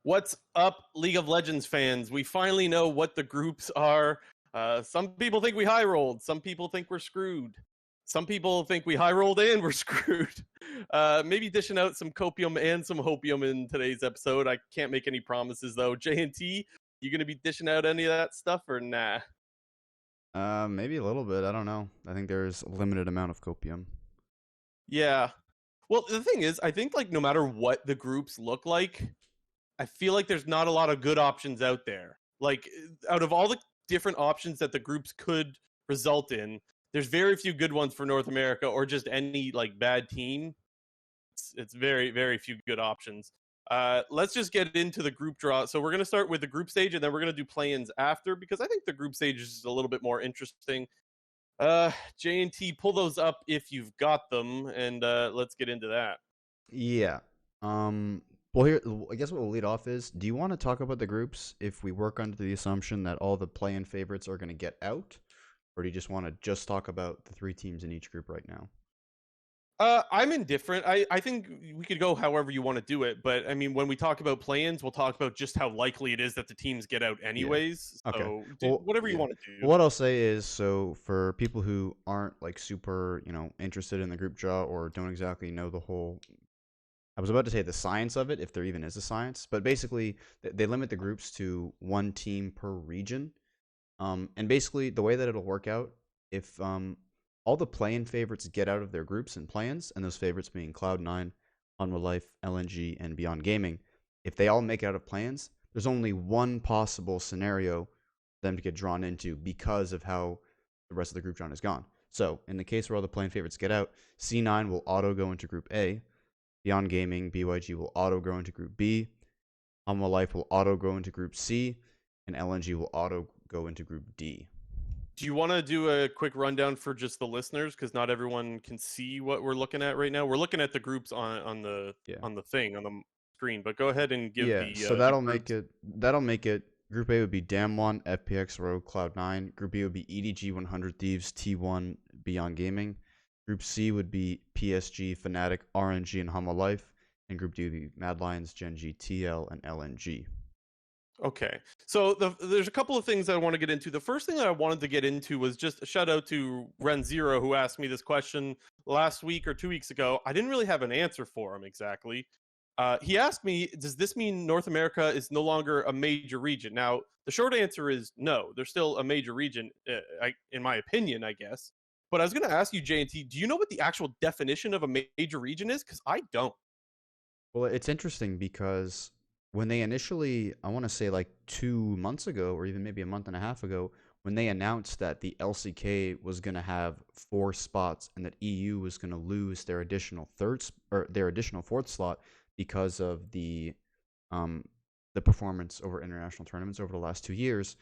What's up, League of Legends fans? We finally know what the groups are. Some people think we high rolled. Some people think we're screwed. Some people think we high rolled and we're screwed. Maybe dishing out some copium and some hopium in today's episode. I can't make any promises though. J&T, you gonna be dishing out any of that stuff or nah? Maybe a little bit. I don't know. I think there's a limited amount of copium. Yeah. Well, the thing is, I think like no matter what the groups look like, I feel like there's not a lot of good options out there. Like out of all the different options that the groups could result in, there's very few good ones for North America or just any like bad team. It's very, very few good options. Let's just get into the group draw. So we're going to start with the group stage, and then we're going to do play-ins after, because I think the group stage is a little bit more interesting. J&T, pull those up if you've got them, and let's get into that. Yeah. Well, here, I guess what we'll lead off is, do you want to talk about the groups if we work under the assumption that all the play-in favorites are going to get out? Or do you just want to just talk about the three teams in each group right now? I'm indifferent. I think we could go however you want to do it, but I mean, when we talk about play-ins, we'll talk about just how likely it is that the teams get out anyways. Okay. So Well, whatever you want to do. What I'll say is, so for people who aren't like super, interested in the group draw or don't exactly know the whole, I was about to say the science of it, if there even is a science, but basically they limit the groups to one team per region. And basically the way that it'll work out, if all the play-in favorites get out of their groups and play-ins, and those favorites being Cloud9, Unreal Life, LNG, and Beyond Gaming, if they all make it out of play-ins, there's only one possible scenario for them to get drawn into because of how the rest of the group drawn is gone. So, in the case where all the play-in favorites get out, C9 will auto go into Group A, Beyond Gaming, BYG will auto go into Group B, Unreal Life will auto go into Group C, and LNG will auto go into Group D. Do you want to do a quick rundown for just the listeners, because not everyone can see what we're looking at right now? We're looking at the groups on the screen, but go ahead and give the so that'll make it. Group A would be Damwon, FPX, Rogue, Cloud9. Group B would be EDG, 100 Thieves, T1, Beyond Gaming. Group C would be PSG, Fnatic, RNG, and Humble Life. And Group D would be Mad Lions, Gen G, TL, and LNG. Okay, so there's a couple of things I want to get into. The first thing that I wanted to get into was just a shout out to Ren Zero, who asked me this question last week or 2 weeks ago. I didn't really have an answer for him exactly. He asked me, does this mean North America is no longer a major region? Now, the short answer is no. They're still a major region, in my opinion, I guess. But I was going to ask you, J&T, do you know what the actual definition of a major region is? Because I don't. Well, it's interesting because when they initially, I want to say like 2 months ago, or even maybe a month and a half ago, when they announced that the LCK was going to have 4 spots and that EU was going to lose their additional fourth slot because of the performance over international tournaments over the last 2 years,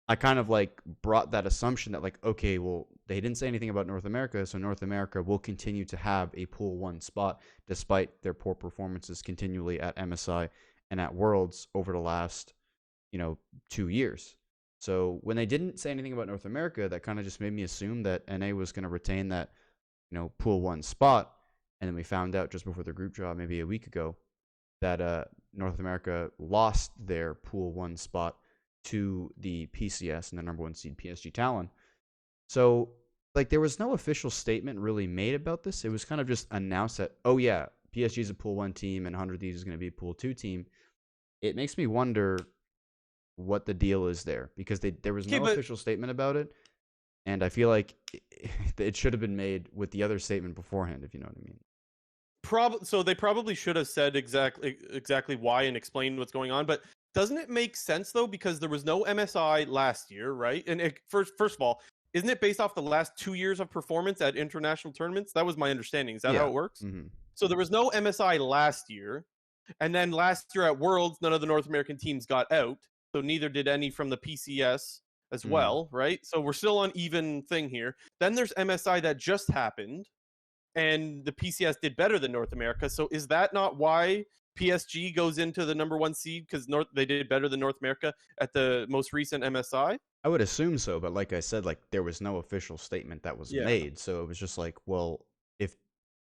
I kind of like brought that assumption that like, okay, well, they didn't say anything about North America, so North America will continue to have a pool 1 spot despite their poor performances continually at MSI and at Worlds over the last, 2 years. So when they didn't say anything about North America, that kind of just made me assume that NA was going to retain that, pool 1 spot. And then we found out just before the group draw, maybe a week ago, that North America lost their pool 1 spot to the PCS and the number 1 seed PSG Talon. So, like, there was no official statement really made about this. It was kind of just announced that, oh yeah, PSG is a pool 1 team and 100 Thieves is going to be a pool 2 team. It makes me wonder what the deal is there, because there was no official statement about it, and I feel like it should have been made with the other statement beforehand, if you know what I mean. So they probably should have said exactly why and explained what's going on, but doesn't it make sense though, because there was no MSI last year, right? And first of all, isn't it based off the last 2 years of performance at international tournaments? That was my understanding. Is that how it works? Mm-hmm. So there was no MSI last year, and then last year at Worlds, none of the North American teams got out, so neither did any from the PCS as well, right? So we're still on even thing here. Then there's MSI that just happened, and the PCS did better than North America. So is that not why PSG goes into the number 1 seed, because they did better than North America at the most recent MSI? I would assume so, but like I said, like there was no official statement that was made, so it was just like, well, if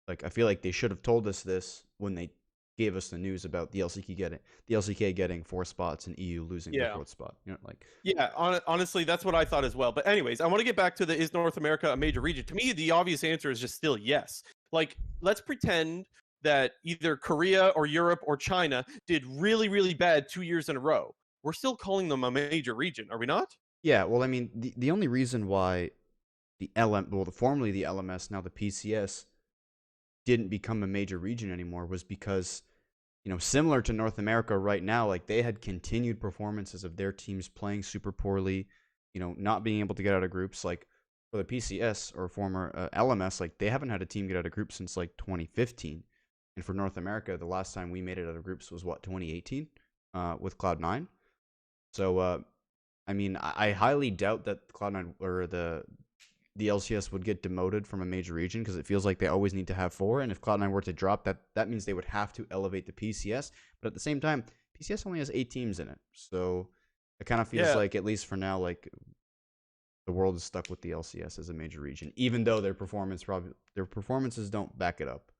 like I feel like they should have told us this when they gave us the news about the LCK getting 4 spots and EU losing their Yeah. fourth spot. Like Yeah, honestly, that's what I thought as well. But anyways, I want to get back to the is North America a major region? To me, the obvious answer is just still yes. Like, let's pretend that either Korea or Europe or China did really, really bad 2 years in a row. We're still calling them a major region, are we not? yeah, well, I mean, the only reason why formerly the LMS, now the PCS, didn't become a major region anymore was because, similar to North America right now, like they had continued performances of their teams playing super poorly, not being able to get out of groups. Like for the PCS or former LMS, like they haven't had a team get out of groups since like 2015. And for North America, the last time we made it out of groups was 2018 with Cloud9. So, I mean, I highly doubt that Cloud9 or the LCS would get demoted from a major region because it feels like they always need to have 4. And if Cloud9 were to drop, that means they would have to elevate the PCS. But at the same time, PCS only has 8 teams in it. So it kind of feels like, at least for now, like the world is stuck with the LCS as a major region, even though their performances don't back it up.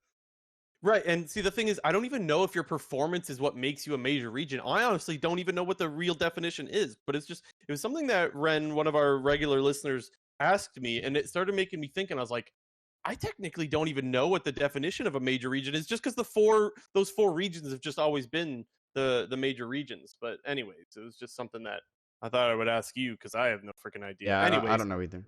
Right, and see, the thing is, I don't even know if your performance is what makes you a major region. I honestly don't even know what the real definition is, but it was something that Ren, one of our regular listeners, asked me, and it started making me think, and I was like, I technically don't even know what the definition of a major region is, just because those 4 regions have just always been the major regions. But anyways, it was just something that I thought I would ask you, because I have no freaking idea. Yeah, I Anyways, don't know either.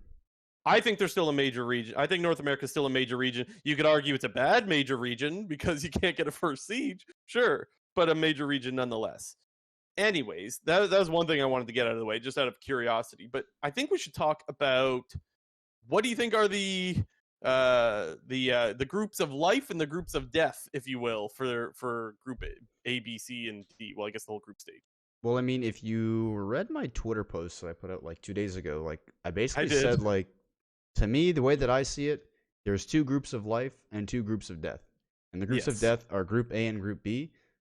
I think they're still a major region. I think North America is still a major region. You could argue it's a bad major region because you can't get a first siege, sure, but a major region nonetheless. Anyways, that was one thing I wanted to get out of the way, just out of curiosity. But I think we should talk about what do you think are the groups of life and the groups of death, if you will, for Group A, B, C, and D. Well, I guess the whole group stage. Well, I mean, if you read my Twitter post that I put out like 2 days ago, like I basically did. said, like, to me, the way that I see it, there's 2 groups of life and 2 groups of death. And the groups of Yes. death are Group A and Group B,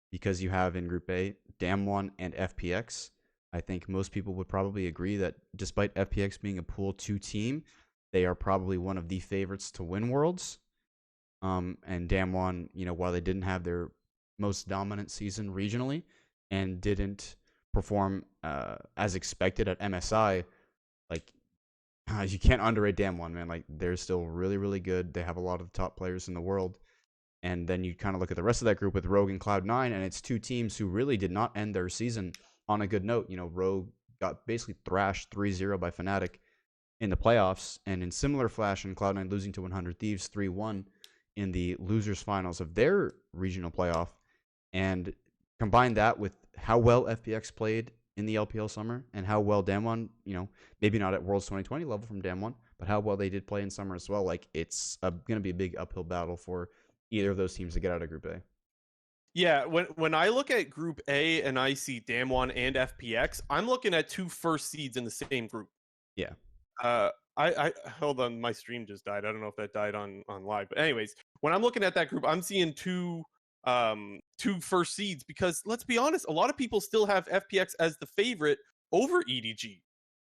because you have in Group A Damwon and FPX. I think most people would probably agree that despite FPX being a Pool 2 team, they are probably one of the favorites to win Worlds. And Damwon, while they didn't have their most dominant season regionally and didn't perform as expected at MSI, like, you can't underrate Damwon, man. Like, they're still really, really good. They have a lot of the top players in the world. And then you kind of look at the rest of that group with Rogue and Cloud9, and it's 2 teams who really did not end their season on a good note. Rogue got basically thrashed 3-0 by Fnatic in the playoffs, and in similar fashion, Cloud9 losing to 100 Thieves 3-1 in the losers finals of their regional playoff. And combine that with how well FPX played in the LPL summer and how well Damwon, maybe not at Worlds 2020 level from Damwon, but how well they did play in summer as well. Like, it's going to be a big uphill battle for either of those teams to get out of Group A. Yeah, when I look at Group A and I see Damwon and FPX, I'm looking at 2 first seeds in the same group. Yeah. I hold on, my stream just died. I don't know if that died on live, but anyways, when I'm looking at that group, I'm seeing 2 first seeds, because let's be honest, a lot of people still have FPX as the favorite over EDG.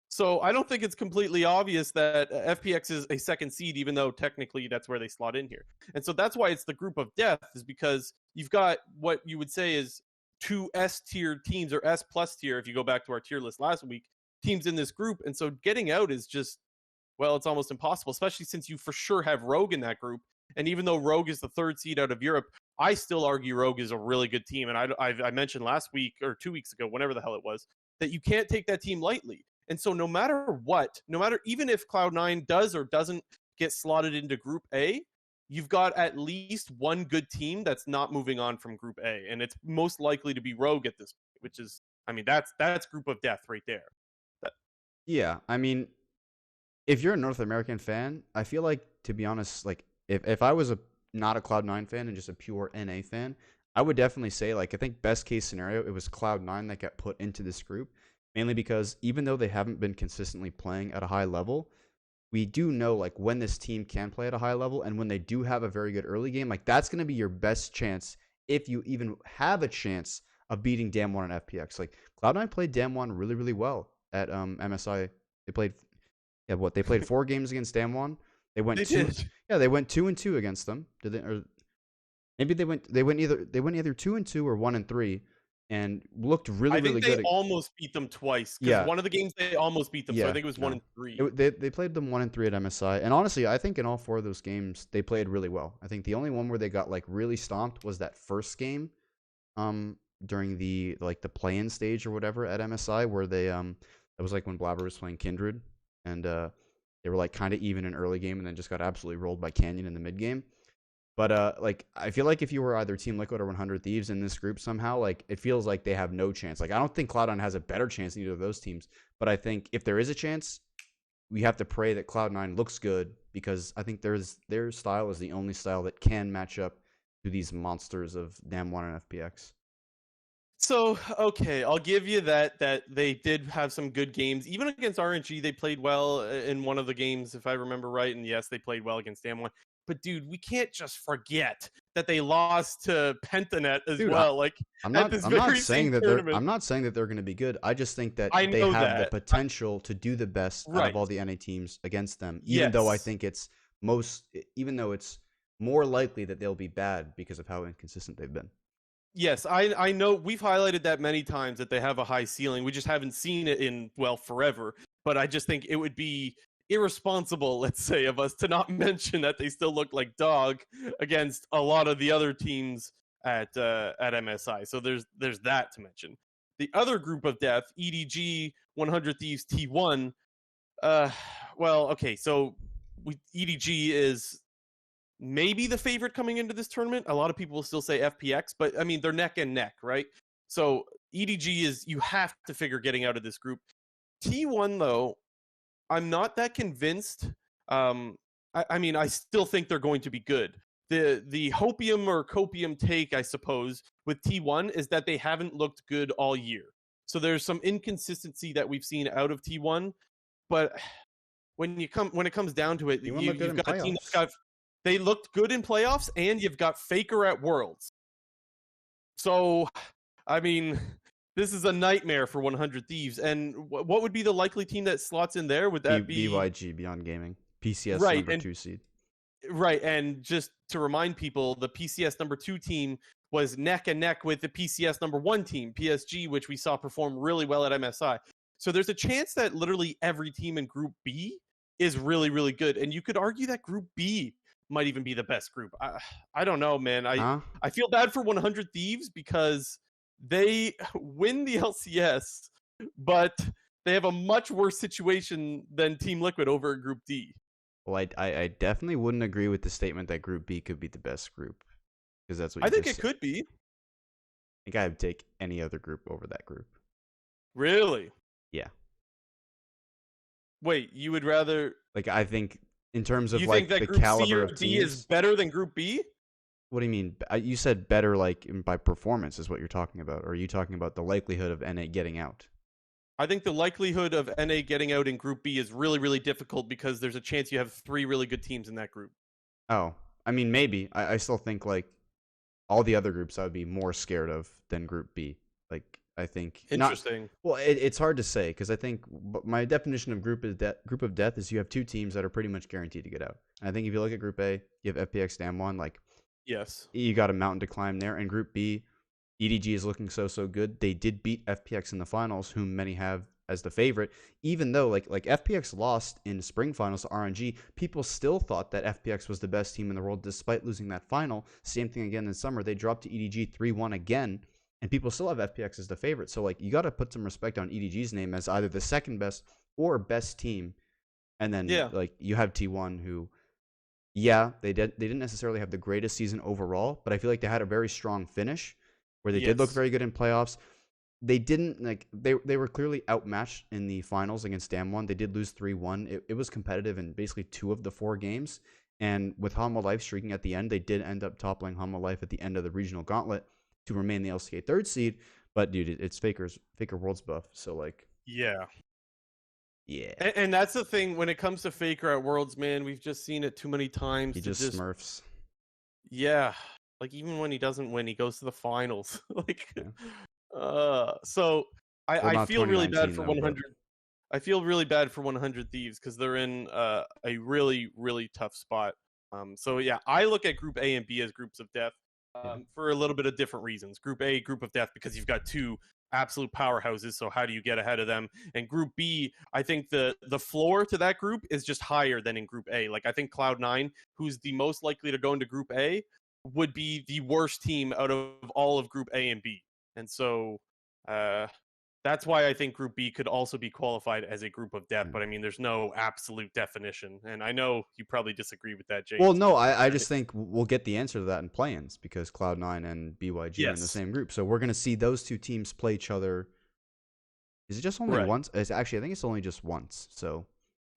So I don't think it's completely obvious that FPX is a second seed, even though technically that's where they slot in here. And so that's why it's the group of death, is because you've got what you would say is 2 S tier teams, or S plus tier, if you go back to our tier list last week, teams in this group. And so getting out is just, well, it's almost impossible, especially since you for sure have Rogue in that group. And even though Rogue is the 3rd seed out of Europe, I still argue Rogue is a really good team. And I mentioned last week or 2 weeks ago, whenever the hell it was, that you can't take that team lightly. And so no matter what, even if Cloud9 does or doesn't get slotted into Group A, you've got at least one good team that's not moving on from Group A. And it's most likely to be Rogue at this point, which is, I mean, that's group of death right there. Yeah, I mean, if you're a North American fan, I feel like, to be honest, like, if I was not a Cloud9 fan and just a pure NA fan, I would definitely say, like, I think best case scenario, it was Cloud9 that got put into this group, mainly because even though they haven't been consistently playing at a high level, we do know, like, when this team can play at a high level, and when they do have a very good early game, like, that's going to be your best chance, if you even have a chance of beating Damwon and FPX. Like, Cloud9 played Damwon really, really well at MSI. They played, they played 4 games against Damwon. They went They did. Yeah, they went 2-2 against them. Did they? Or Maybe they went either 2-2 or 1-3, and looked really I think really they good. almost beat them twice because Yeah, one of the games they almost beat them. So I yeah, think it was one no. and three. They played them 1-3 at MSI, and honestly, I think in all four of those games they played really well. I think the only one where they got like really stomped was that first game, um, during the play-in stage or whatever at MSI, where that was like when Blabber was playing Kindred, and they were like kind of even in early game, and then just got absolutely rolled by Canyon in the mid game. But like I feel like if you were either Team Liquid or 100 Thieves in this group somehow, like it feels like they have no chance. Like I don't think Cloud9 has a better chance than either of those teams, but I think if there is a chance, we have to pray that Cloud9 looks good, because I think their style is the only style that can match up to these monsters of Damwon and FPX. So okay, I'll give you that they did have some good games. Even against RNG, they played well in one of the games, if I remember right. And yes, they played well against Damwon. But dude, we can't just forget that they lost to Pentanet as Dude, well. Like I'm at not this I'm not very saying same that they're tournament. I'm not saying that they're going to be good. I just think that I they know have the that. potential to do the best out of Right. all the NA teams against them, even though I Yes. think even though it's more likely that they'll be bad because of how inconsistent they've been. Yes, I know we've highlighted that many times that they have a high ceiling. We just haven't seen it in, well, forever. But I just think it would be irresponsible, let's say, of us to not mention that they still look like dog against a lot of the other teams at MSI. So there's that to mention. The other group of death, EDG, 100 Thieves, T1. Uh, well, okay, so EDG is maybe the favorite coming into this tournament. A lot of people will still say FPX, but I mean, they're neck and neck, right? So EDG is, you have to figure getting out of this group. T1, though, I'm not that convinced. I mean, I still think they're going to be good. The hopium or copium take, I suppose, with T1 is that they haven't looked good all year. So there's some inconsistency that we've seen out of T1, but when it comes down to it, Anyone look good you've in got a team playoffs? that's got, they looked good in playoffs, and you've got Faker at Worlds. So, I mean, this is a nightmare for 100 Thieves. And what would be the likely team that slots in there? Would that be BYG, Beyond Gaming, PCS right? number And 2 seed. right, and just to remind people, the PCS number 2 team was neck and neck with the PCS number 1 team, PSG, which we saw perform really well at MSI. So there's a chance that literally every team in Group B is really, really good. And you could argue that Group B might even be the best group. I don't know, man. Huh? I feel bad for 100 Thieves because they win the LCS, but they have a much worse situation than Team Liquid over at Group D. Well, I definitely wouldn't agree with the statement that Group B could be the best group, because that's what you I think just it said. could be. I think I would take any other group over that group. Really? Yeah. Wait, you would rather? Like I think in terms of You like think that the Group C caliber or of D is teams. better than Group B? What do you mean? You said better like by performance is what you're talking about, or are you talking about the likelihood of NA getting out? I think the likelihood of NA getting out in Group B is really, really difficult because there's a chance you have 3 really good teams in that group. Oh, I mean maybe. I still think like all the other groups I would be more scared of than Group B. Like I think Interesting. not. Well, it's hard to say because I think my definition of group of death is you have 2 teams that are pretty much guaranteed to get out. And I think if you look at Group A, you have FPX Damwon, like Yes. you got a mountain to climb there. And Group B, EDG is looking so good. They did beat FPX in the finals, whom many have as the favorite. Even though like FPX lost in spring finals to RNG, people still thought that FPX was the best team in the world despite losing that final. Same thing again in summer. They dropped to EDG 3-1 again, and people still have FPX as the favorite. So like you got to put some respect on EDG's name as either the second best or best team. And then like you have T1 who, yeah, they didn't necessarily have the greatest season overall, but I feel like they had a very strong finish where they did look very good in playoffs. They didn't like they were clearly outmatched in the finals against Damwon. They did lose 3-1. It was competitive in basically 2 of the 4 games. And with Hanwha Life streaking at the end, they did end up toppling Hanwha Life at the end of the regional gauntlet to remain the LCK 3rd seed. But dude, it's Faker Worlds buff. So like Yeah. yeah. And that's the thing when it comes to Faker at Worlds, man. We've just seen it too many times. He just smurfs. Yeah. Like even when he doesn't win, he goes to the finals. Like, so I feel really bad for 100. I feel really bad for 100 Thieves because they're in a really, really tough spot. So yeah, I look at Group A and B as groups of death. Yeah. for a little bit of different reasons. Group A, group of death, because you've got two absolute powerhouses. So how do you get ahead of them? And Group B, I think the floor to that group is just higher than in Group A. Like I think Cloud9, who's the most likely to go into Group A, would be the worst team out of all of Group A and B. And so that's why I think Group B could also be qualified as a group of death. But I mean, there's no absolute definition. And I know you probably disagree with that, Jake. Well, no, I just think we'll get the answer to that in play-ins because Cloud9 and BYG are in the Yes. same group. So we're going to see those two teams play each other. Is it just only Right. once? It's actually, I think it's only just once. So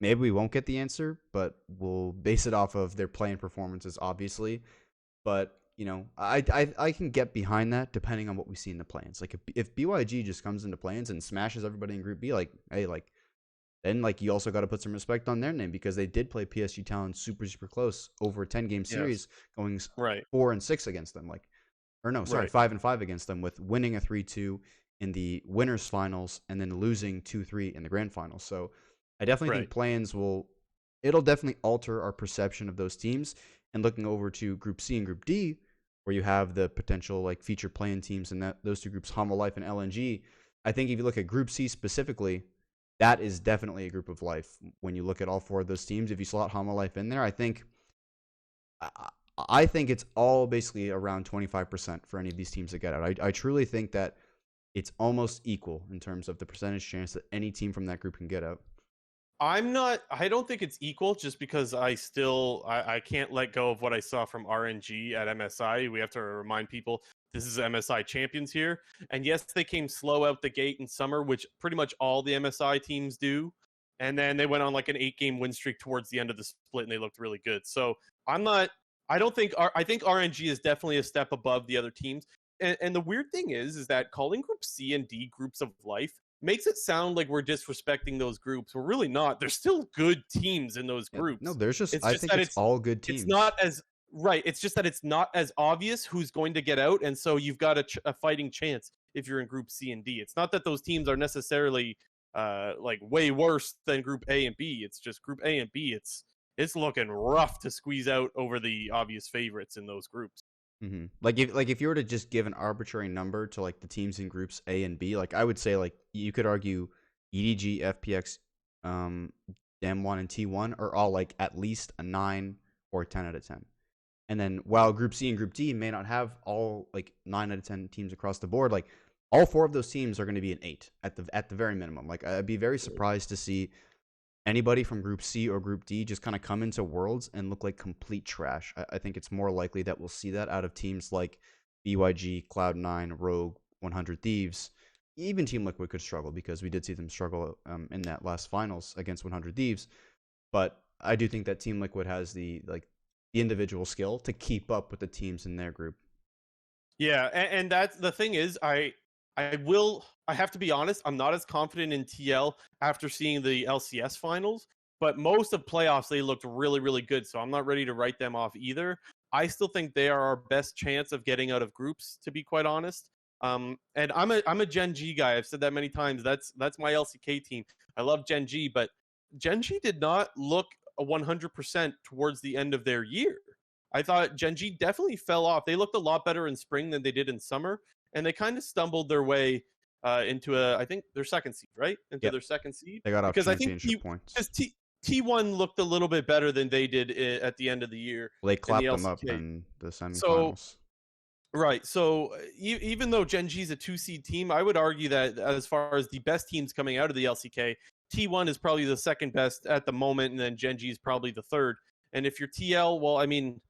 maybe we won't get the answer, but we'll base it off of their play-in performances, obviously. But I can get behind that depending on what we see in the play-ins. Like if BYG just comes into play-ins and smashes everybody in Group B, like hey, like then like you also got to put some respect on their name because they did play PSG Talon super close over a 10-game series, going Right. 4-6 against them. Like, or no, sorry, Right. 5-5 against them with winning a 3-2 in the winners finals and then losing 2-3 in the grand finals. So I definitely think play-ins it'll definitely alter our perception of those teams. And looking over to Group C and Group D, where you have the potential like feature play-in teams and those two groups, Hama Life and LNG. I think if you look at Group C specifically, that is definitely a group of life. When you look at all four of those teams, if you slot Hama Life in there, I think it's all basically around 25% for any of these teams to get out. I truly think that it's almost equal in terms of the percentage chance that any team from that group can get out. I don't think it's equal just because I can't let go of what I saw from RNG at MSI. We have to remind people this is MSI champions here. And yes, they came slow out the gate in summer, which pretty much all the MSI teams do. And then they went on like an 8-game win streak towards the end of the split and they looked really good. So I think RNG is definitely a step above the other teams. And the weird thing is that calling Group C and D groups of life makes it sound like we're disrespecting those groups. We're really not. There's still good teams in those groups. No, I think it's all good teams. It's not as right. It's just that it's not as obvious who's going to get out, and so you've got a fighting chance if you're in Group C and D. It's not that those teams are necessarily like way worse than Group A and B. It's just Group A and B. It's looking rough to squeeze out over the obvious favorites in those groups. Mm-hmm. Like if you were to just give an arbitrary number to like the teams in groups A and B, like I would say like you could argue EDG, FPX, Dam1 and T1 are all like at least a 9 or a 10 out of 10. And then while Group C and Group D may not have all like 9 out of 10 teams across the board, like all four of those teams are going to be an 8 at the very minimum. Like I'd be very surprised to see anybody from Group C or Group D just kind of come into Worlds and look like complete trash. I think it's more likely that we'll see that out of teams like BYG, Cloud9, Rogue, 100 Thieves. Even Team Liquid could struggle because we did see them struggle in that last finals against 100 Thieves. But I do think that Team Liquid has the individual skill to keep up with the teams in their group. Yeah, and that's the thing is I have to be honest, I'm not as confident in TL after seeing the LCS finals, but most of playoffs they looked really, really good, so I'm not ready to write them off either. I still think they are our best chance of getting out of groups, to be quite honest. And I'm a Gen G guy. I've said that many times. That's my LCK team. I love Gen G, but Gen G did not look 100% towards the end of their year. I thought Gen G definitely fell off. They looked a lot better in spring than they did in summer, and they kind of stumbled their way into I think their second seed, right? Into their second seed. They got off championship points. Because T1 looked a little bit better than they did at the end of the year. Well, they clapped them up in the semifinals. Right. So even though Gen G is a 2-seed team, I would argue that as far as the best teams coming out of the LCK, T1 is probably the second best at the moment, and then Gen G is probably the third. And if you're TL, well, I mean,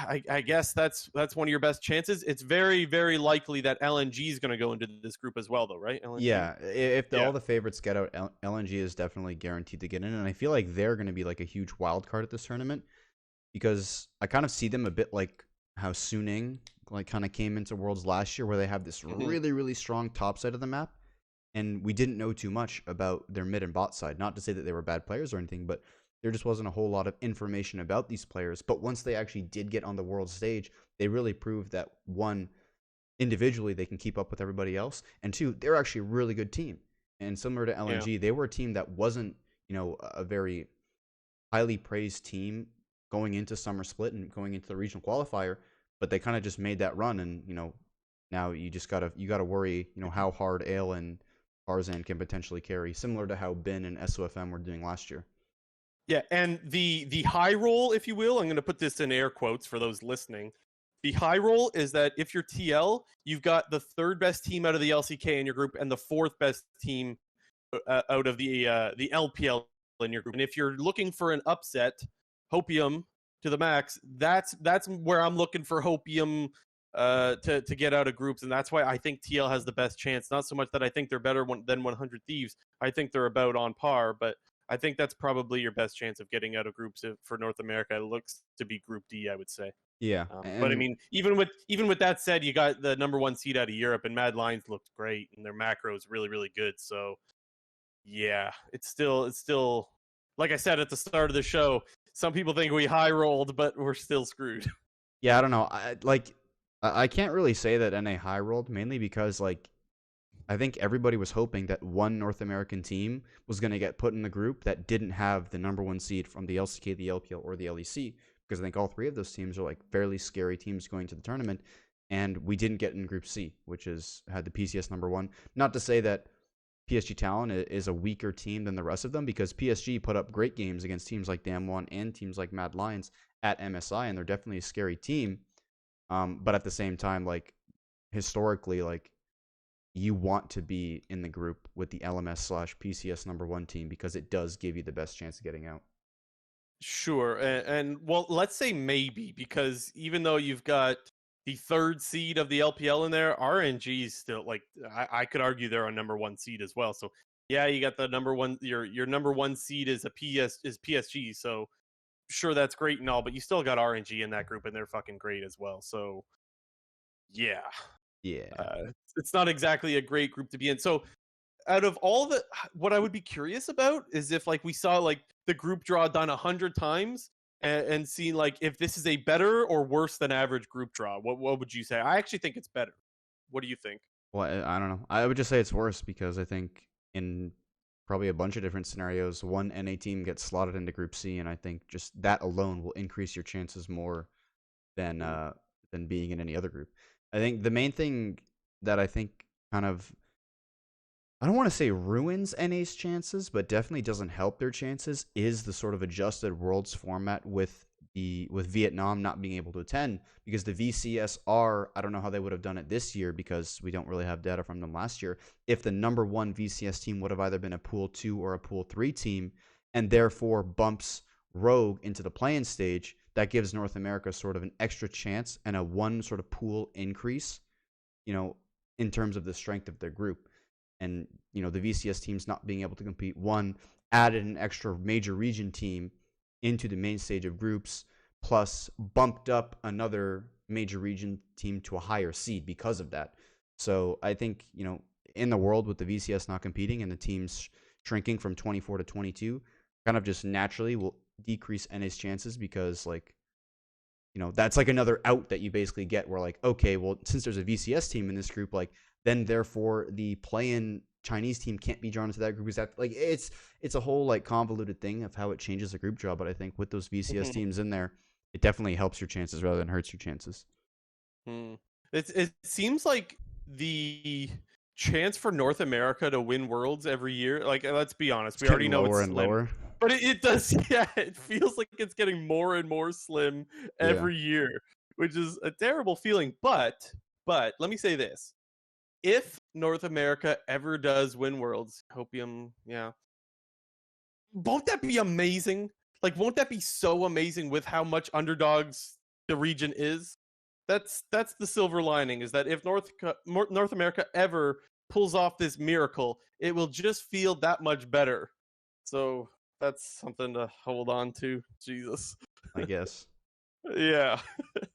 I guess that's one of your best chances. It's very, very likely that LNG is going to go into this group as well, though, right? LNG? Yeah, if all the favorites get out, LNG is definitely guaranteed to get in, and I feel like they're going to be like a huge wild card at this tournament because I kind of see them a bit like how Suning like kind of came into Worlds last year, where they have this really, really strong top side of the map, and we didn't know too much about their mid and bot side. Not to say that they were bad players or anything, but there just wasn't a whole lot of information about these players. But once they actually did get on the world stage, they really proved that, one, individually they can keep up with everybody else, and two, they're actually a really good team. And similar to LNG, they were a team that wasn't, a very highly praised team going into Summer Split and going into the regional qualifier, but they kind of just made that run, and now you just gotta worry, how hard Ale and Tarzan can potentially carry, similar to how Bin and SOFM were doing last year. Yeah, and the high roll, if you will, I'm going to put this in air quotes for those listening. The high roll is that if you're TL, you've got the third best team out of the LCK in your group and the fourth best team out of the LPL in your group. And if you're looking for an upset, Hopium to the max, that's where I'm looking for Hopium to get out of groups, and that's why I think TL has the best chance. Not so much that I think they're better than 100 Thieves. I think they're about on par, but I think that's probably your best chance of getting out of groups for North America. It looks to be Group D, I would say. Yeah, but I mean, even with that said, you got the number 1 seed out of Europe, and Mad Lions looked great, and their macro is really, really good. So, yeah, it's still like I said at the start of the show. Some people think we high rolled, but we're still screwed. Yeah, I don't know. I can't really say that NA high rolled, mainly because I think everybody was hoping that one North American team was going to get put in the group that didn't have the number 1 seed from the LCK, the LPL, or the LEC, because I think all 3 of those teams are fairly scary teams going to the tournament, and we didn't get in Group C, which had the PCS number 1. Not to say that PSG Talon is a weaker team than the rest of them, because PSG put up great games against teams like Damwon and teams like Mad Lions at MSI, and they're definitely a scary team. But at the same time, historically, you want to be in the group with the LMS/PCS number 1 team, because it does give you the best chance of getting out. Sure, and well, let's say maybe, because even though you've got the 3rd seed of the LPL in there, RNG is still I could argue they're a number 1 seed as well. So yeah, you got the number 1. Your number 1 seed is PSG. So sure, that's great and all, but you still got RNG in that group, and they're fucking great as well. So yeah, it's not exactly a great group to be in. So out of all what I would be curious about is if we saw the group draw done 100 times and seen if this is a better or worse than average group draw. What would you say? I actually think it's better. What do you think? Well, I don't know. I would just say it's worse, because I think in probably a bunch of different scenarios, one NA team gets slotted into Group C, and I think just that alone will increase your chances more than being in any other group. I think the main thing that I think kind of, I don't want to say ruins NA's chances, but definitely doesn't help their chances, is the sort of adjusted Worlds format with Vietnam not being able to attend, because the VCSR, I don't know how they would have done it this year, because we don't really have data from them last year. If the number 1 VCS team would have either been a Pool 2 or a Pool 3 team, and therefore bumps Rogue into the play-in stage, that gives North America sort of an extra chance and a 1 sort of pool increase, in terms of the strength of their group. And, the VCS teams not being able to compete, added an extra major region team into the main stage of groups, plus bumped up another major region team to a higher seed because of that. So I think, in the world with the VCS not competing and the teams shrinking from 24 to 22, kind of just naturally will decrease NA's chances, because that's another out that you basically get, where okay, well, since there's a VCS team in this group, then therefore the play-in Chinese team can't be drawn into that group. Is that it's a whole convoluted thing of how it changes the group draw. But I think with those VCS teams in there, it definitely helps your chances rather than hurts your chances. It seems like the chance for North America to win Worlds every year, let's be honest, we already know it's slim, but it does. Yeah, it feels like it's getting more and more slim every year, which is a terrible feeling. But let me say this: if North America ever does win Worlds, Hopium, won't that be amazing? Won't that be so amazing with how much underdogs the region is? That's the silver lining, is that if North America ever pulls off this miracle, it will just feel that much better. So that's something to hold on to. Jesus, I guess. Yeah.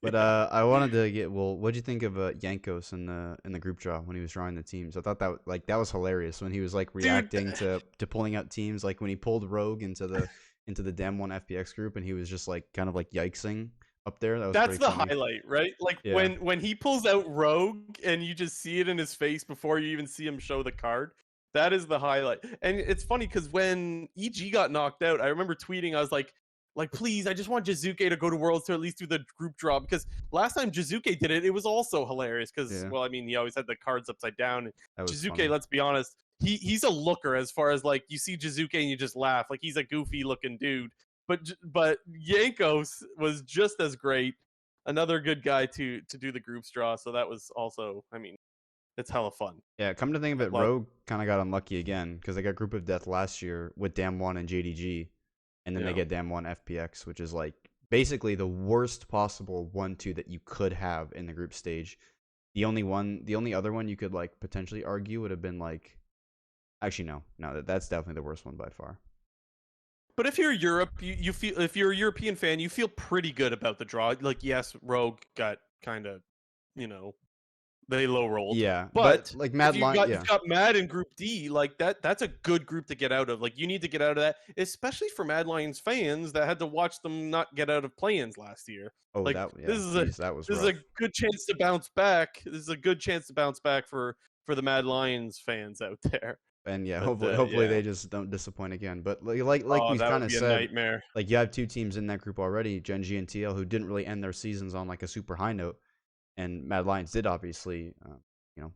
But I wanted to get, what'd you think of Yankos in the group draw when he was drawing the teams? I thought that that was hilarious when he was reacting to pulling out teams, when he pulled Rogue into the Dem1 FPX group, and he was just kind of yikesing up there. That's the funny. highlight, right? When he pulls out Rogue and you just see it in his face before you even see him show the card. That is the highlight. And it's funny because when EG got knocked out, I remember tweeting, I was like, Like, please, I just want Jizuke to go to Worlds to at least do the group draw, because last time Jizuke did it, it was also hilarious because, Yeah. well, I mean, he always had the cards upside down. That was Jizuke, funny. let's be honest, he's a looker as far as like you see Jizuke and you just laugh. Like, he's a goofy looking dude. But Yankos was just as great. Another good guy to do the groups draw. So that was also, I mean, it's hella fun. Yeah, come to think of it, Love- Rogue kind of got unlucky again because they got Group of Death last year with Dam1 and JDG, and then they Yeah. get Dam1 FPX, which is like basically the worst possible 1-2 that you could have in the group stage. The only other one you could like potentially argue would have been like, actually no, that's definitely the worst one by far. But if you're Europe, you feel, if you're a European fan, you feel pretty good about the draw. Like, yes, Rogue got kind of, you know, they low rolled. Yeah, but like if Mad Lion, you've got Mad in Group D, like that's a good group to get out of. Like, you need to get out of that, especially for Mad Lions fans that had to watch them not get out of play-ins last year. Oh, like, that yeah, this is that was this rough. is a good chance to bounce back. This is a good chance to bounce back for the Mad Lions fans out there. And yeah, But, hopefully yeah. they just don't disappoint again. But like Oh, we that kind would of be a said, nightmare. like you have two teams in that group already, Genji and TL, who didn't really end their seasons on like a super high note, and Mad Lions did obviously, you know,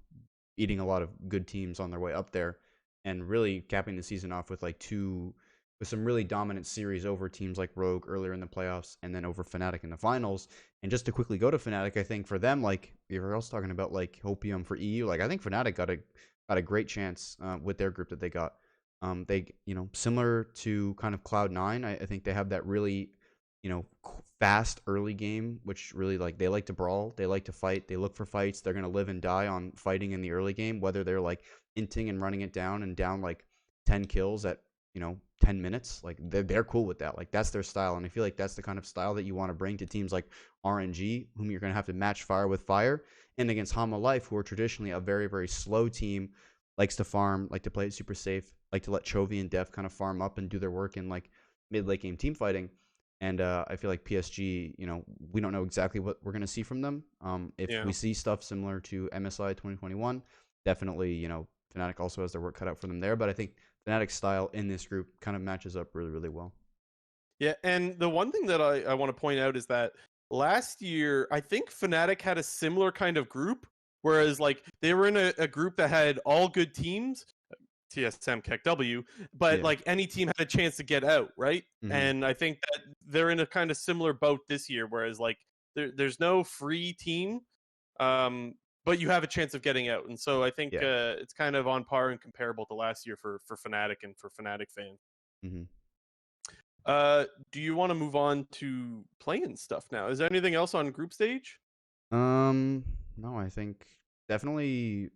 eating a lot of good teams on their way up there, and really capping the season off with with some really dominant series over teams like Rogue earlier in the playoffs, and then over Fnatic in the finals. And just to quickly go to Fnatic, I think for them, like we were also talking about like Hopium for EU, like I think Fnatic got a great chance with their group that they got. They, similar to kind of Cloud9, I think they have that really, fast early game, which really like they like to brawl, they like to fight, they look for fights. They're gonna live and die on fighting in the early game, whether they're like inting and running it down and down like 10 kills at 10 minutes. Like they're cool with that. Like that's their style, and I feel like that's the kind of style that you want to bring to teams like RNG, whom you're gonna have to match fire with fire, and against Hama Life, who are traditionally a very very slow team, likes to farm, like to play it super safe, like to let Chovy and Def kind of farm up and do their work in like mid late game team fighting. And I feel like PSG, we don't know exactly what we're going to see from them. If we see stuff similar to MSI 2021, definitely, Fnatic also has their work cut out for them there. But I think Fnatic's style in this group kind of matches up really, really well. Yeah, and the one thing that I want to point out is that last year, I think Fnatic had a similar kind of group, whereas like they were in a group that had all good teams, TSM, KEKW, but like any team had a chance to get out, right? Mm-hmm. And I think that they're in a kind of similar boat this year, whereas like there's no free team, but you have a chance of getting out. And so I think it's kind of on par and comparable to last year for Fnatic and for Fnatic fans. Mm-hmm. Do you want to move on to playing stuff now? Is there anything else on group stage? No, I think definitely.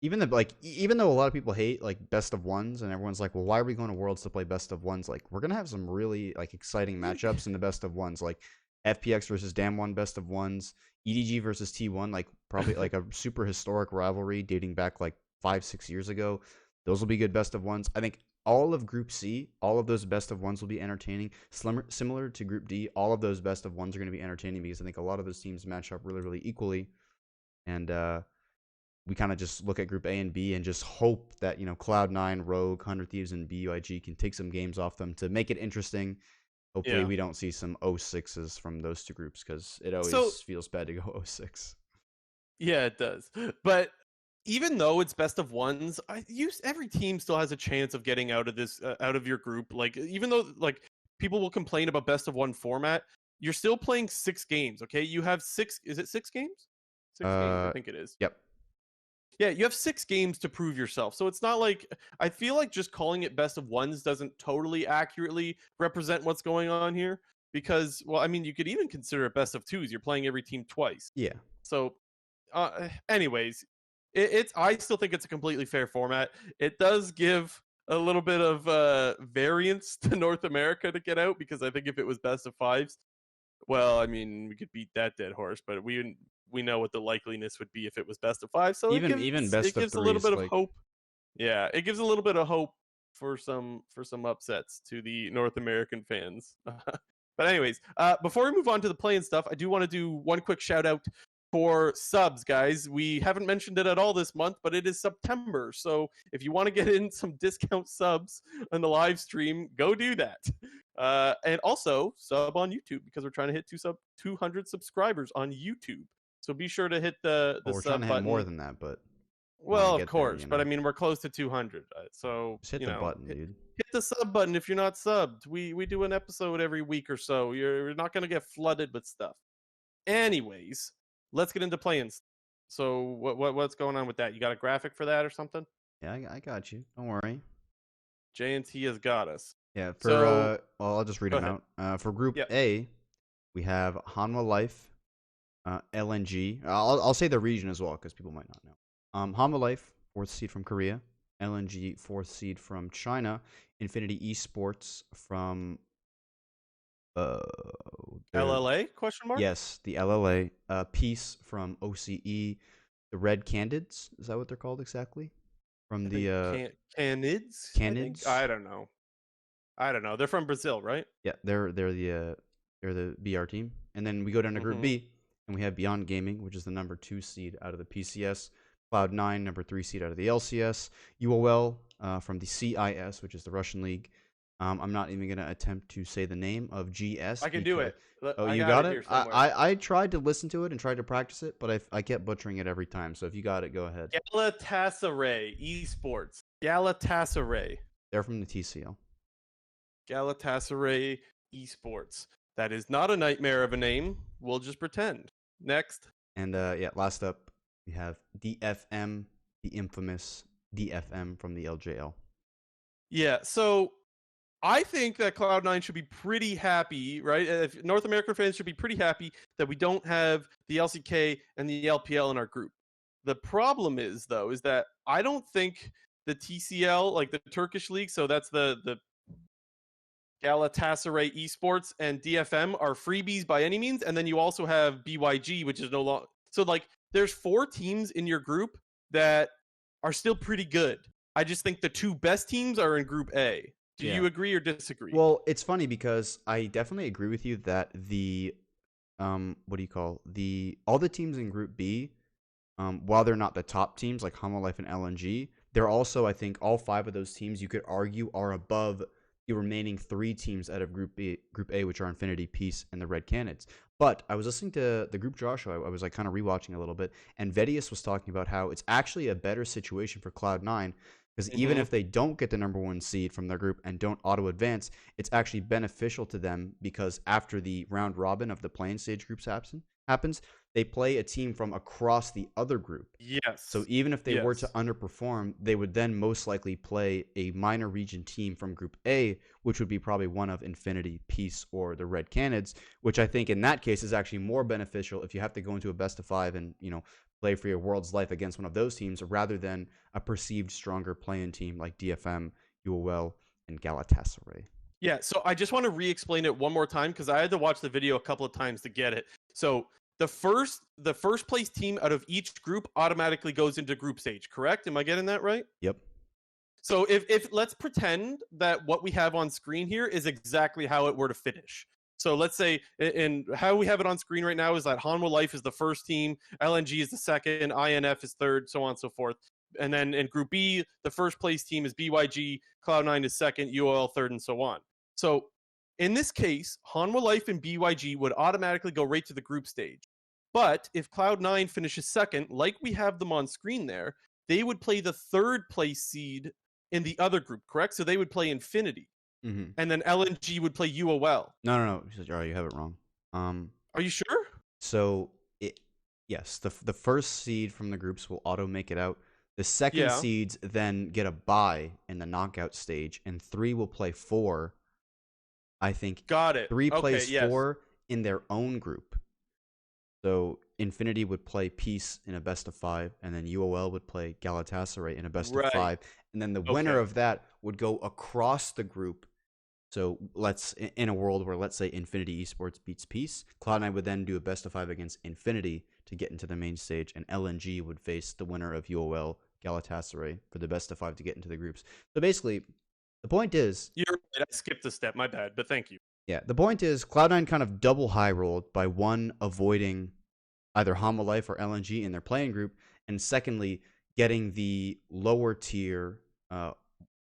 Even though a lot of people hate like best of ones, and everyone's like, well, why are we going to Worlds to play best of ones? Like, we're gonna have some really like exciting matchups in the best of ones, like FPX versus Dam1 best of ones, EDG versus T1, like probably like a super historic rivalry dating back like 5-6 years ago. Those will be good best of ones. I think all of Group C, all of those best of ones will be entertaining. Similar to Group D, all of those best of ones are going to be entertaining because I think a lot of those teams match up really, really equally, and we kind of just look at Group A and B and just hope that, Cloud9, Rogue, 100 Thieves, and BUIG can take some games off them to make it interesting. Hopefully we don't see some 0-6s from those two groups, because it always feels bad to go 0-6. Yeah, it does. But even though it's best of ones, every team still has a chance of getting out of this, out of your group. Like, even though like people will complain about best of one format, you're still playing 6 games, okay? You have 6, is it 6 games? 6 games, I think it is. Yep. Yeah, you have 6 games to prove yourself. So it's not like, I feel like just calling it best of ones doesn't totally accurately represent what's going on here. Because, well, I mean, you could even consider it best of 2s. You're playing every team twice. Yeah. So, anyways, I still think it's a completely fair format. It does give a little bit of variance to North America to get out, because I think if it was best of 5s, well, I mean, we could beat that dead horse, but we know what the likeliness would be if it was best of 5. So even best it gives of a little bit of like... hope. Yeah, it gives a little bit of hope for some upsets to the North American fans. But anyways, before we move on to the play-in stuff, I do want to do one quick shout out for subs, guys. We haven't mentioned it at all this month, but it is September. So if you want to get in some discount subs on the live stream, go do that. And also sub on YouTube because we're trying to hit 200 subscribers on YouTube. So be sure to hit the Well, we're trying sub to hit button. more than that, but well, of course, but I mean we're close to 200. So just hit the button, dude. Hit the sub button if you're not subbed. We do an episode every week or so. You're not going to get flooded with stuff. Anyways, let's get into play-ins. So what's going on with that? You got a graphic for that or something? Yeah, I got you. Don't worry. J&T has got us. Yeah, well, I'll just read them out. For Group A, we have Hanwha Life, LNG. I'll say the region as well because people might not know. Hanwha Life, 4th seed from Korea. LNG, 4th seed from China. Infinity Esports from LLA? Question mark? Yes, the LLA. Peace from OCE. The Red Candids, is that what they're called exactly? From the Canids? Canids? I don't know. They're from Brazil, right? Yeah, they're the BR team. And then we go down to Group B, and we have Beyond Gaming, which is the number 2 seed out of the PCS. Cloud9, number 3 seed out of the LCS. UOL from the CIS, which is the Russian league. I'm not even going to attempt to say the name of GS. I can do it. Oh, you got it? I tried to listen to it and tried to practice it, but I kept butchering it every time. So if you got it, go ahead. Galatasaray Esports. Galatasaray. They're from the TCL. Galatasaray Esports. That is not a nightmare of a name. We'll just pretend. Next. And last up, we have DFM, the infamous DFM from the LJL. Yeah, so I think that Cloud9 should be pretty happy, right? If North American fans should be pretty happy that we don't have the LCK and the LPL in our group. The problem is, though, is that I don't think the TCL, like the Turkish league, so that's the Galatasaray Esports and DFM are freebies by any means. And then you also have BYG, which is no longer. So, like, there's 4 teams in your group that are still pretty good. I just think the 2 best teams are in Group A. Do you agree or disagree? Well, it's funny because I definitely agree with you that the all the teams in Group B, while they're not the top teams like Hanwha Life and LNG, they're also, I think, all 5 of those teams you could argue are above the remaining 3 teams out of Group A, which are Infinity, Peace, and the Red Canids. But I was listening to the Group Draw show. I was like kind of rewatching a little bit, and Vedius was talking about how it's actually a better situation for Cloud9 because even if they don't get the number 1 seed from their group and don't auto advance, it's actually beneficial to them because after the round robin of the playing stage groups happens, they play a team from across the other group. Yes. So even if they were to underperform, they would then most likely play a minor region team from Group A, which would be probably one of Infinity, Peace, or the Red Canids, which I think in that case is actually more beneficial if you have to go into a best of 5 and, play for your world's life against one of those teams rather than a perceived stronger play-in team like DFM, UOL, and Galatasaray. Yeah, so I just want to re-explain it one more time because I had to watch the video a couple of times to get it. So the first place team out of each group automatically goes into group stage, correct? Am I getting that right? Yep. So if let's pretend that what we have on screen here is exactly how it were to finish. So let's say, and how we have it on screen right now is that Hanwha Life is the first team, LNG is the second, INF is third, so on and so forth. And then in Group B, the first place team is BYG, Cloud9 is second, UOL third, and so on. So in this case, Hanwha Life and BYG would automatically go right to the group stage. But if Cloud9 finishes second, like we have them on screen there, they would play the third place seed in the other group, correct? So they would play Infinity. And then LNG would play UOL. No. You have it wrong. Are you sure? So, yes, the first seed from the groups will auto make it out. The second seeds then get a bye in the knockout stage, and 3 will play 4. I think. Got it. 3 plays 4 in their own group. So Infinity would play Peace in a best of 5, and then UOL would play Galatasaray in a best of 5, and then the winner of that would go across the group. So in a world where let's say Infinity Esports beats Peace, Cloud9 would then do a best of 5 against Infinity to get into the main stage, and LNG would face the winner of UOL Galatasaray for the best of 5 to get into the groups. So basically, the point is, you're right, I skipped a step, my bad, but thank you. Yeah, the point is Cloud9 kind of double high rolled by one avoiding either Homolife or LNG in their playing group, and secondly, getting the lower tier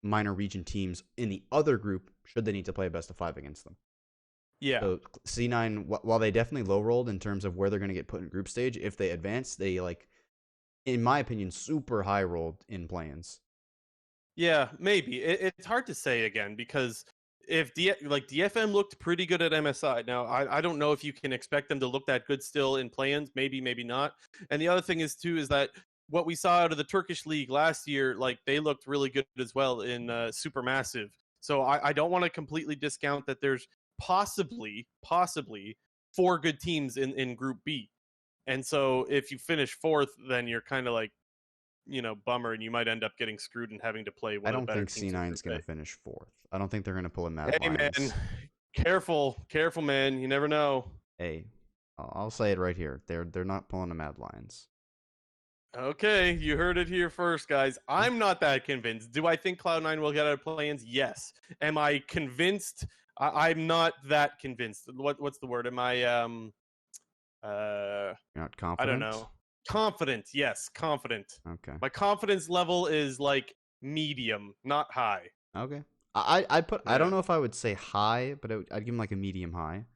minor region teams in the other group should they need to play a best of 5 against them. Yeah. So C9, while they definitely low rolled in terms of where they're going to get put in group stage, if they advance, they like, in my opinion, super high rolled in play-ins. Yeah, maybe. It's hard to say again because if DFM looked pretty good at MSI. Now, I don't know if you can expect them to look that good still in play-ins. Maybe, maybe not. And the other thing is too is that what we saw out of the Turkish league last year, like they looked really good as well in Supermassive. So I don't want to completely discount that there's possibly 4 good teams in Group B. And so if you finish 4th, then you're kind of like, bummer, and you might end up getting screwed and having to play one I of the don't better think teams. C9's going to finish 4th. I don't think they're going to pull a Mad Hey, Lions. man, careful, man. You never know. Hey, I'll say it right here. They're not pulling a Mad Lions. Okay, you heard it here first, guys. I'm not that convinced. Do I think Cloud9 will get out of play-ins? Yes. Am I convinced? I'm not that convinced. What's the word? Am I You're not confident? I don't know. Confident, yes, confident. Okay. My confidence level is like medium, not high. Okay. I don't know if I would say high, but I'd give him like a medium high.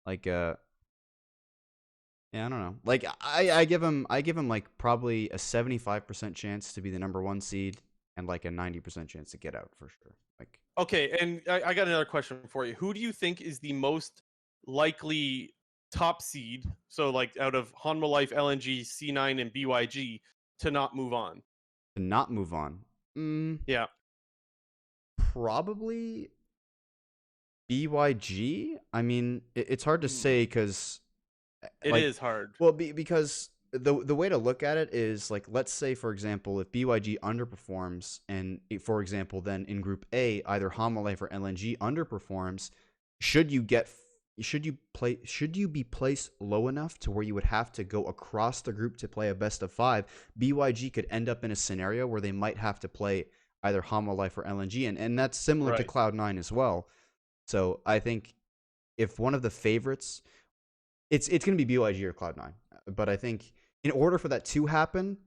Like yeah, I don't know. Like I give him like probably a 75% chance to be the number 1 seed and like a 90% chance to get out for sure. Like okay, and I got another question for you. Who do you think is the most likely top seed, so like out of Hanwha Life, LNG, C9, and BYG, to not move on? To not move on? Yeah. Probably BYG. I mean, it's hard to say because it is hard. Well, because the way to look at it is like, let's say for example, if BYG underperforms, and for example, then in Group A, either Hanwha Life or LNG underperforms, should you be placed low enough to where you would have to go across the group to play a best of 5? BYG could end up in a scenario where they might have to play either Hanwha Life or LNG, and that's similar to Cloud9 as well. So I think if one of the favorites, it's going to be BYG or Cloud9. But I think in order for that to happen,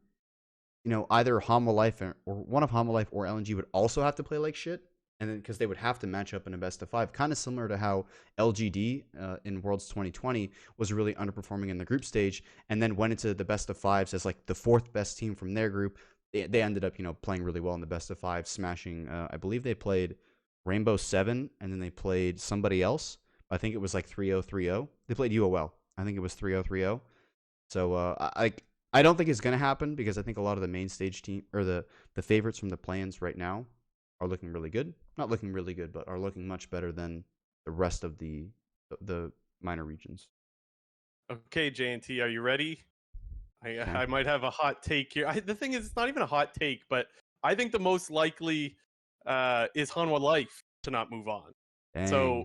either Hanwha Life or one of Hanwha Life or LNG would also have to play like shit. And then because they would have to match up in a best of 5, kind of similar to how LGD in Worlds 2020 was really underperforming in the group stage, and then went into the best of 5s as like the 4th best team from their group. They ended up playing really well in the best of 5, smashing. I believe they played Rainbow 7, and then they played somebody else. I think it was like 3-0, 3-0. They played UOL. I think it was 3-0, 3-0. So I don't think it's gonna happen because I think a lot of the main stage team or the favorites from the play-ins right now are looking really good. Not looking really good, but are looking much better than the rest of the minor regions. Okay, JNT, are you ready? Okay. I might have a hot take here. The thing is, it's not even a hot take, but I think the most likely is Hanwha Life to not move on. Dang. So,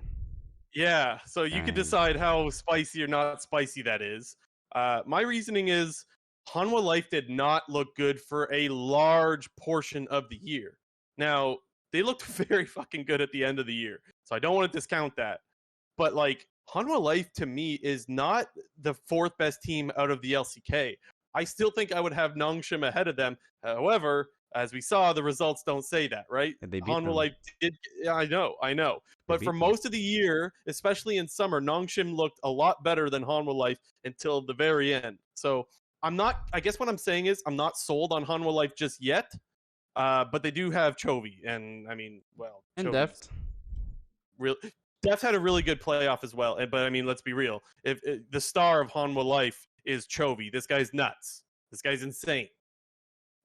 yeah. So you can decide how spicy or not spicy that is. My reasoning is Hanwha Life did not look good for a large portion of the year. Now, they looked very fucking good at the end of the year, so I don't want to discount that. But, like, Hanwha Life, to me, is not the 4th best team out of the LCK. I still think I would have Nongshim ahead of them. However, as we saw, the results don't say that, right? Hanwha Life did. Yeah, I know. But for most of the year, especially in summer, Nongshim looked a lot better than Hanwha Life until the very end. So I'm not. I guess what I'm saying is I'm not sold on Hanwha Life just yet. But they do have Chovy, and I mean, well, and Deft. Deft had a really good playoff as well. But I mean, let's be real. If the star of Hanwha Life is Chovy, this guy's nuts. This guy's insane.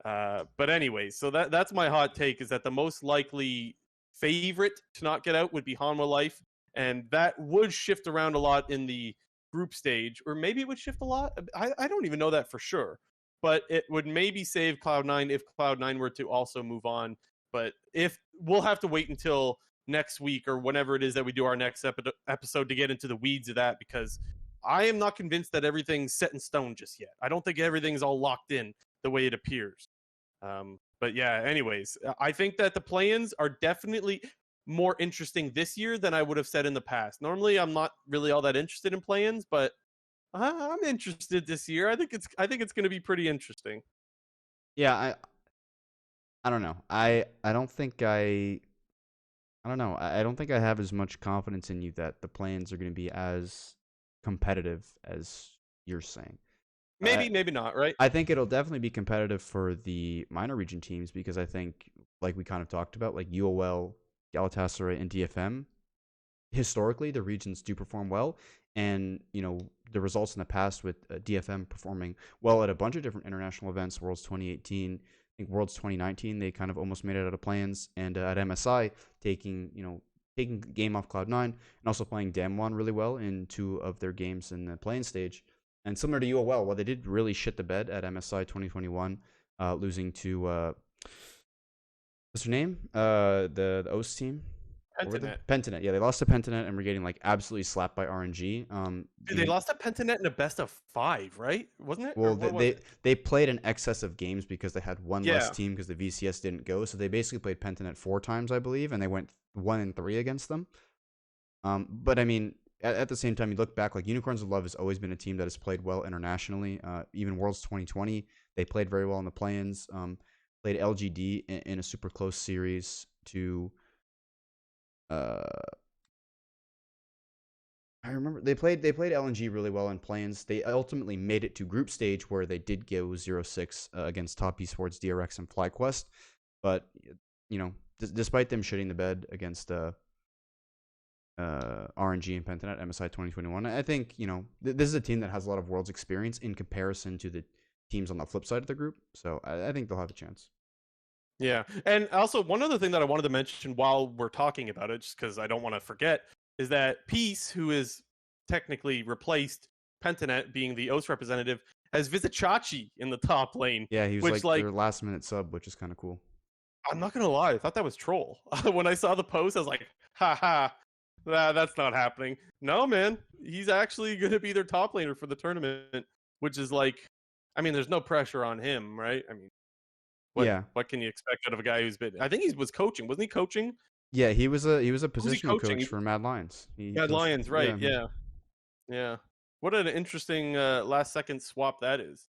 But anyway, so that's my hot take: is that the most likely favorite to not get out would be Hanwha Life, and that would shift around a lot in the group stage, or maybe it would shift a lot. I don't even know that for sure. But it would maybe save Cloud9 if Cloud9 were to also move on. But if we'll have to wait until next week or whenever it is that we do our next episode to get into the weeds of that, because I am not convinced that everything's set in stone just yet. I don't think everything's all locked in the way it appears. But yeah, anyways, I think that the play-ins are definitely more interesting this year than I would have said in the past. Normally, I'm not really all that interested in play-ins, but I'm interested this year. I think it's going to be pretty interesting. Yeah, I don't know. I don't think I don't know. I don't think I have as much confidence in you that the plans are going to be as competitive as you're saying. I Maybe not, right? I think it'll definitely be competitive for the minor region teams because I think, like we kind of talked about, like UOL, Galatasaray, and DFM, historically the regions do perform well, and the results in the past with DFM performing well at a bunch of different international events, Worlds 2018, I think Worlds 2019, they kind of almost made it out of plans, and at MSI taking the game off Cloud9 and also playing Damwon really well in two of their games in the playing stage. And similar to UOL, well, they did really shit the bed at MSI 2021, losing to what's her name? The OS team. Pentanet. Pentanet. Yeah, they lost to Pentanet and were getting like absolutely slapped by RNG. Dude, they lost to Pentanet in a best of 5, right? Wasn't it? Or Well, what was it? they played an excess of games because they had one less Yeah. team because the VCS didn't go. So they basically played Pentanet 4 times, I believe, and they went 1-3 against them. But I mean, at the same time, you look back, like Unicorns of Love has always been a team that has played well internationally. Even Worlds 2020, they played very well in the play-ins. Played LGD in a super close series to. I remember they played LNG really well in play-ins. They ultimately made it to group stage where they did go 0-6 against Top Esports, DRX, and FlyQuest. But despite them shitting the bed against RNG and Pentanet MSI 2021, I think this is a team that has a lot of Worlds experience in comparison to the teams on the flip side of the group. So I think they'll have a chance. Yeah. And also, one other thing that I wanted to mention while we're talking about it, just because I don't want to forget, is that Peace, who is technically replaced Pentanet being the OS representative, has Vizichachi in the top lane. Yeah, he was which, like their last minute sub, which is kind of cool. I'm not going to lie, I thought that was troll. When I saw the post, I was like, haha, that's not happening. No, man, he's actually going to be their top laner for the tournament, which is like, I mean, there's no pressure on him, right? I mean, what can you expect out of a guy who's been? I think he was coaching, wasn't he? Coaching? Yeah, he was a Who's he positional coaching? coach for Mad Lions. Mad Lions, right? Yeah. What an interesting last second swap that is.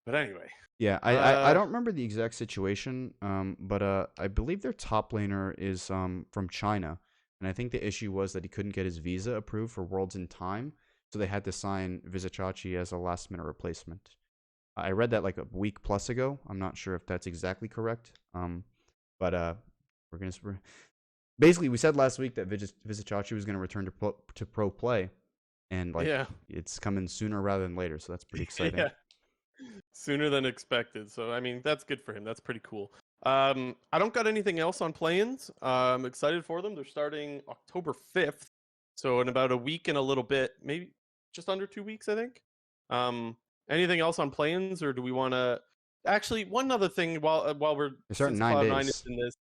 But anyway, Yeah, I don't remember the exact situation, but I believe their top laner is from China, and I think the issue was that he couldn't get his visa approved for Worlds in time, so they had to sign Vizichachi as a last minute replacement. I read that like a week plus ago. I'm not sure if that's exactly correct. But basically we said last week that Vizichachi was gonna return to pro play, and it's coming sooner rather than later. So that's pretty exciting. Yeah, sooner than expected. So I mean, that's good for him. That's pretty cool. I don't got anything else on play-ins. I'm excited for them. They're starting October 5th, so in about a week and a little bit, maybe just under 2 weeks, I think. Anything else on play-ins, or do we want to? Actually, one other thing while we're starting 9 Cloud9 days. is in this.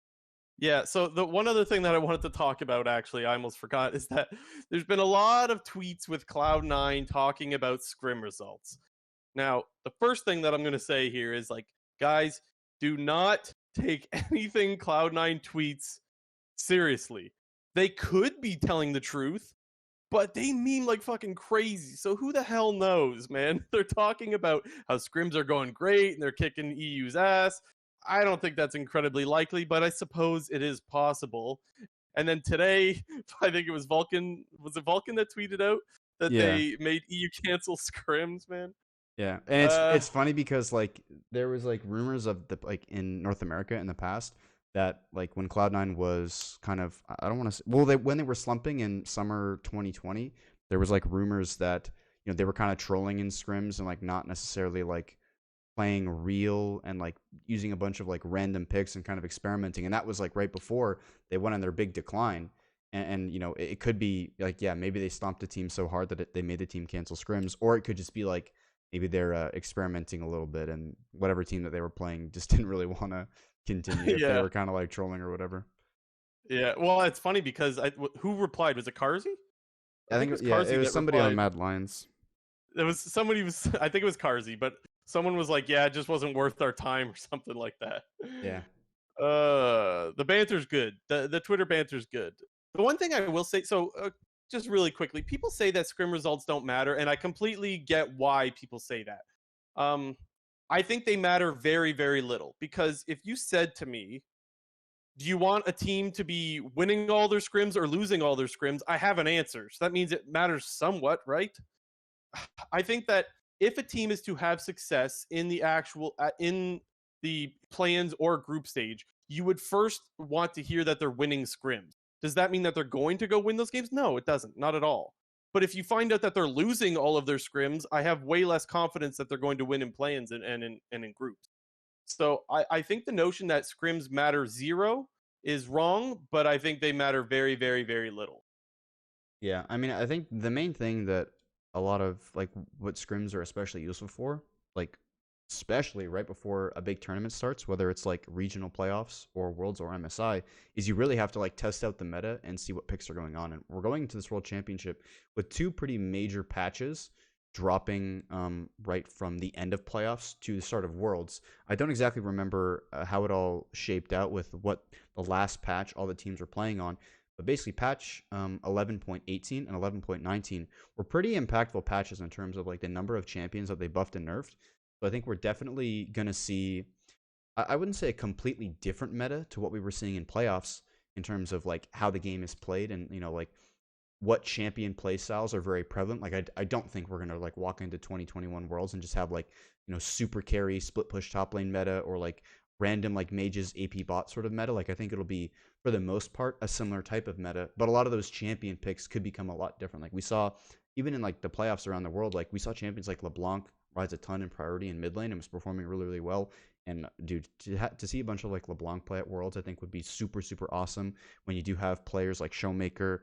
Yeah, so the one other thing that I wanted to talk about, actually, I almost forgot, is that there's been a lot of tweets with Cloud9 talking about scrim results. Now, the first thing that I'm going to say here is, like, guys, do not take anything Cloud9 tweets seriously. They could be telling the truth, but they meme like fucking crazy. So who the hell knows, man? They're talking about how scrims are going great and they're kicking EU's ass. I don't think that's incredibly likely, but I suppose it is possible. And then today, I think it was Vulcan. Was it Vulcan that tweeted out that they made EU cancel scrims, man? Yeah, and it's funny because like there was like rumors of the like in North America in the past that like when Cloud9 was kind of I don't want to say, when they were slumping in summer 2020, there was like rumors that they were kind of trolling in scrims and like not necessarily like playing real and like using a bunch of like random picks and kind of experimenting, and that was like right before they went on their big decline. And it could be like maybe they stomped the team so hard that they made the team cancel scrims, or it could just be like maybe they're experimenting a little bit and whatever team that they were playing just didn't really want to continue if they were kind of like trolling or whatever. Yeah, well, it's funny because who replied? Was it Carzy? I think it was Carzy. It was somebody replied. On Mad Lions. It was somebody was I think it was Carzy, but someone was like, "Yeah, it just wasn't worth our time" or something like that. Yeah. The banter's good. The Twitter banter's good. The one thing I will say, so just really quickly, people say that scrim results don't matter, and I completely get why people say that. I think they matter very, very little, because if you said to me, do you want a team to be winning all their scrims or losing all their scrims? I have an answer. So that means it matters somewhat, right? I think that if a team is to have success in the actual in the plans or group stage, you would first want to hear that they're winning scrims. Does that mean that they're going to go win those games? No, it doesn't. Not at all. But if you find out that they're losing all of their scrims, I have way less confidence that they're going to win in plans and in groups. So I think the notion that scrims matter zero is wrong, but I think they matter very, very, very little. Yeah, I mean, I think the main thing that a lot of like what scrims are especially useful for, like especially right before a big tournament starts, whether it's like regional playoffs or worlds or MSI, is you really have to like test out the meta and see what picks are going on. And we're going into this world championship with two pretty major patches dropping right from the end of playoffs to the start of worlds. I don't exactly remember how it all shaped out with what the last patch all the teams were playing on, but basically patch 11.18 and 11.19 were pretty impactful patches in terms of like the number of champions that they buffed and nerfed. So I think we're definitely going to see, I wouldn't say a completely different meta to what we were seeing in playoffs in terms of like how the game is played and, you know, like what champion play styles are very prevalent. Like I don't think we're going to like walk into 2021 worlds and just have like, you know, super carry, split push top lane meta or like random like mages AP bot sort of meta. Like I think it'll be for the most part a similar type of meta, but a lot of those champion picks could become a lot different. Like we saw even in like the playoffs around the world, like we saw champions like LeBlanc rise a ton in priority in mid lane and was performing really, really well. And dude, to see a bunch of like LeBlanc play at Worlds, I think would be super, super awesome. When you do have players like Showmaker,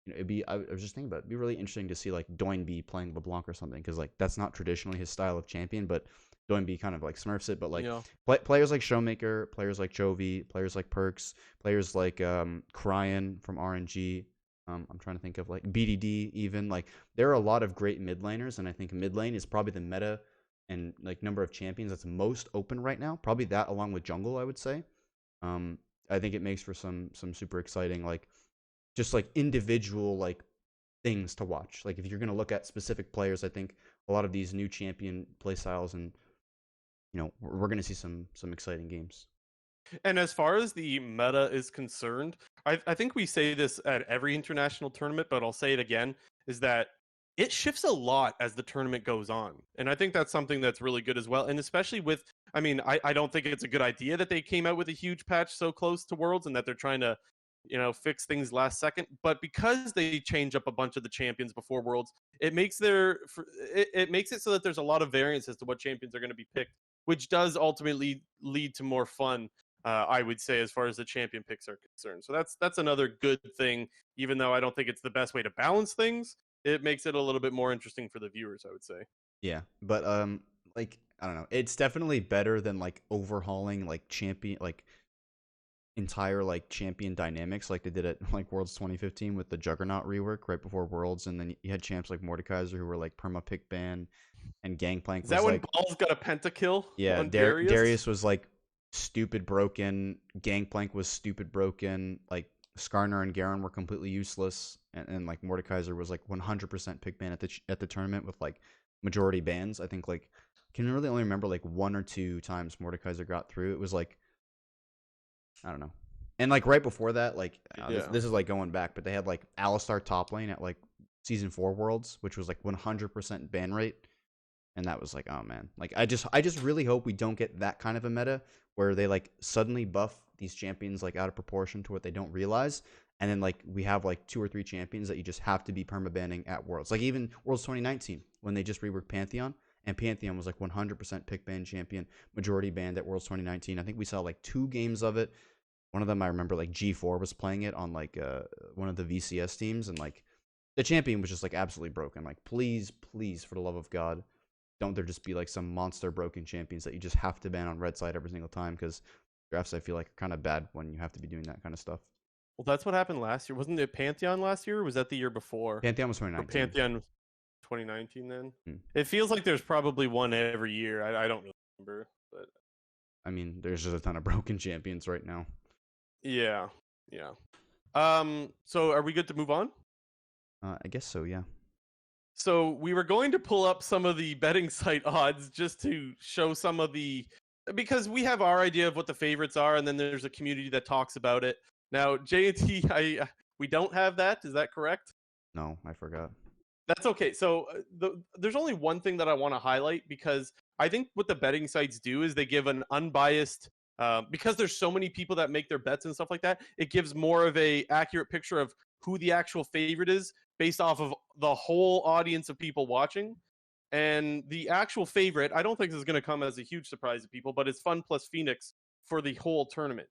you know, it'd be. I was just thinking about it'd be really interesting to see like Doinby playing LeBlanc or something because like that's not traditionally his style of champion, but Doinby kind of like smurfs it. But like Yeah. players like Showmaker, players like Jovi, players like Perks, players like Cryan from RNG. I'm trying to think of like BDD even like there are a lot of great mid laners, and I think mid lane is probably the meta and like number of champions that's most open right now. Probably that along with jungle, I would say. I think it makes for some super exciting like just like individual like things to watch. Like if you're going to look at specific players, I think a lot of these new champion play styles and you know we're going to see some exciting games. And as far as the meta is concerned, I think we say this at every international tournament, but I'll say it again, is that it shifts a lot as the tournament goes on. And I think that's something that's really good as well. And especially with, I mean, I don't think it's a good idea that they came out with a huge patch so close to Worlds and that they're trying to, fix things last second. But because they change up a bunch of the champions before Worlds, it makes it so that there's a lot of variance as to what champions are going to be picked, which does ultimately lead to more fun, I would say, as far as the champion picks are concerned. So that's another good thing. Even though I don't think it's the best way to balance things, it makes it a little bit more interesting for the viewers, I would say. Yeah, but like I don't know, it's definitely better than like overhauling like champion like entire like champion dynamics like they did at like Worlds 2015 with the Juggernaut rework right before Worlds, and then you had champs like Mordekaiser who were like perma pick ban, and Gangplank Is was that when like Balls got a pentakill yeah, on Darius? Darius was like stupid broken. Gangplank was stupid broken. Like Skarner and Garen were completely useless, and like Mordekaiser was like 100% pick ban at the tournament with like majority bans. I think like can really only remember like one or two times Mordekaiser got through. It was like I don't know. And like right before that, like Yeah. this is like going back, but they had like Alistar top lane at like season 4 Worlds, which was like 100% ban rate, and that was like oh man, like I just really hope we don't get that kind of a meta where they like suddenly buff these champions like out of proportion to what they don't realize, and then like we have like 2 or 3 champions that you just have to be permabanning at Worlds, like even Worlds 2019 when they just reworked Pantheon. And Pantheon was like 100% pick ban champion, majority banned at Worlds 2019. I think we saw like 2 games of it. One of them I remember like G4 was playing it on like one of the VCS teams, and like the champion was just like absolutely broken. Like please, please, for the love of God, don't there just be like some monster broken champions that you just have to ban on red side every single time, because drafts I feel like are kind of bad when you have to be doing that kind of stuff. Well, that's what happened last year. Wasn't it Pantheon last year, or was that the year before? Pantheon was Or 2019. Pantheon 2019 then? Hmm. It feels like there's probably one every year. I don't really remember. But I mean, there's just a ton of broken champions right now. yeah. Yeah. So are we good to move on? I guess so. Yeah. So we were going to pull up some of the betting site odds just to show some of the, because we have our idea of what the favorites are, and then there's a community that talks about it. Now, J&T, we don't have that. Is that correct? No, I forgot. That's okay. So there's only one thing that I want to highlight, because I think what the betting sites do is they give an unbiased, because there's so many people that make their bets and stuff like that. It gives more of a accurate picture of who the actual favorite is based off of the whole audience of people watching. And the actual favorite, I don't think this is going to come as a huge surprise to people, but it's Fun Plus Phoenix for the whole tournament.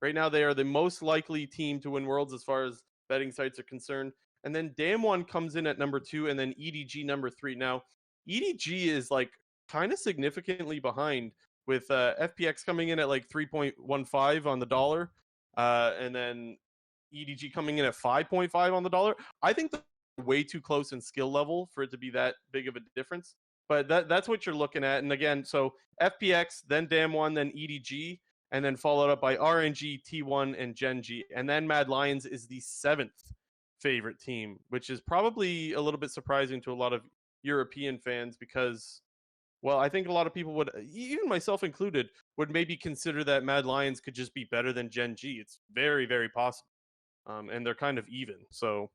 Right now, they are the most likely team to win Worlds as far as betting sites are concerned. And then Damwon comes in at number 2, and then EDG number 3. Now, EDG is like kind of significantly behind, with FPX coming in at like 3.15 on the dollar, and then EDG coming in at 5.5 on the dollar. I think they're way too close in skill level for it to be that big of a difference. But that's what you're looking at. And again, so FPX, then Damwon, then EDG, and then followed up by RNG, T1, and Gen G. And then Mad Lions is the 7th favorite team, which is probably a little bit surprising to a lot of European fans, because, well, I think a lot of people would, even myself included, would maybe consider that Mad Lions could just be better than Gen G. It's very, very possible. And they're kind of even. So,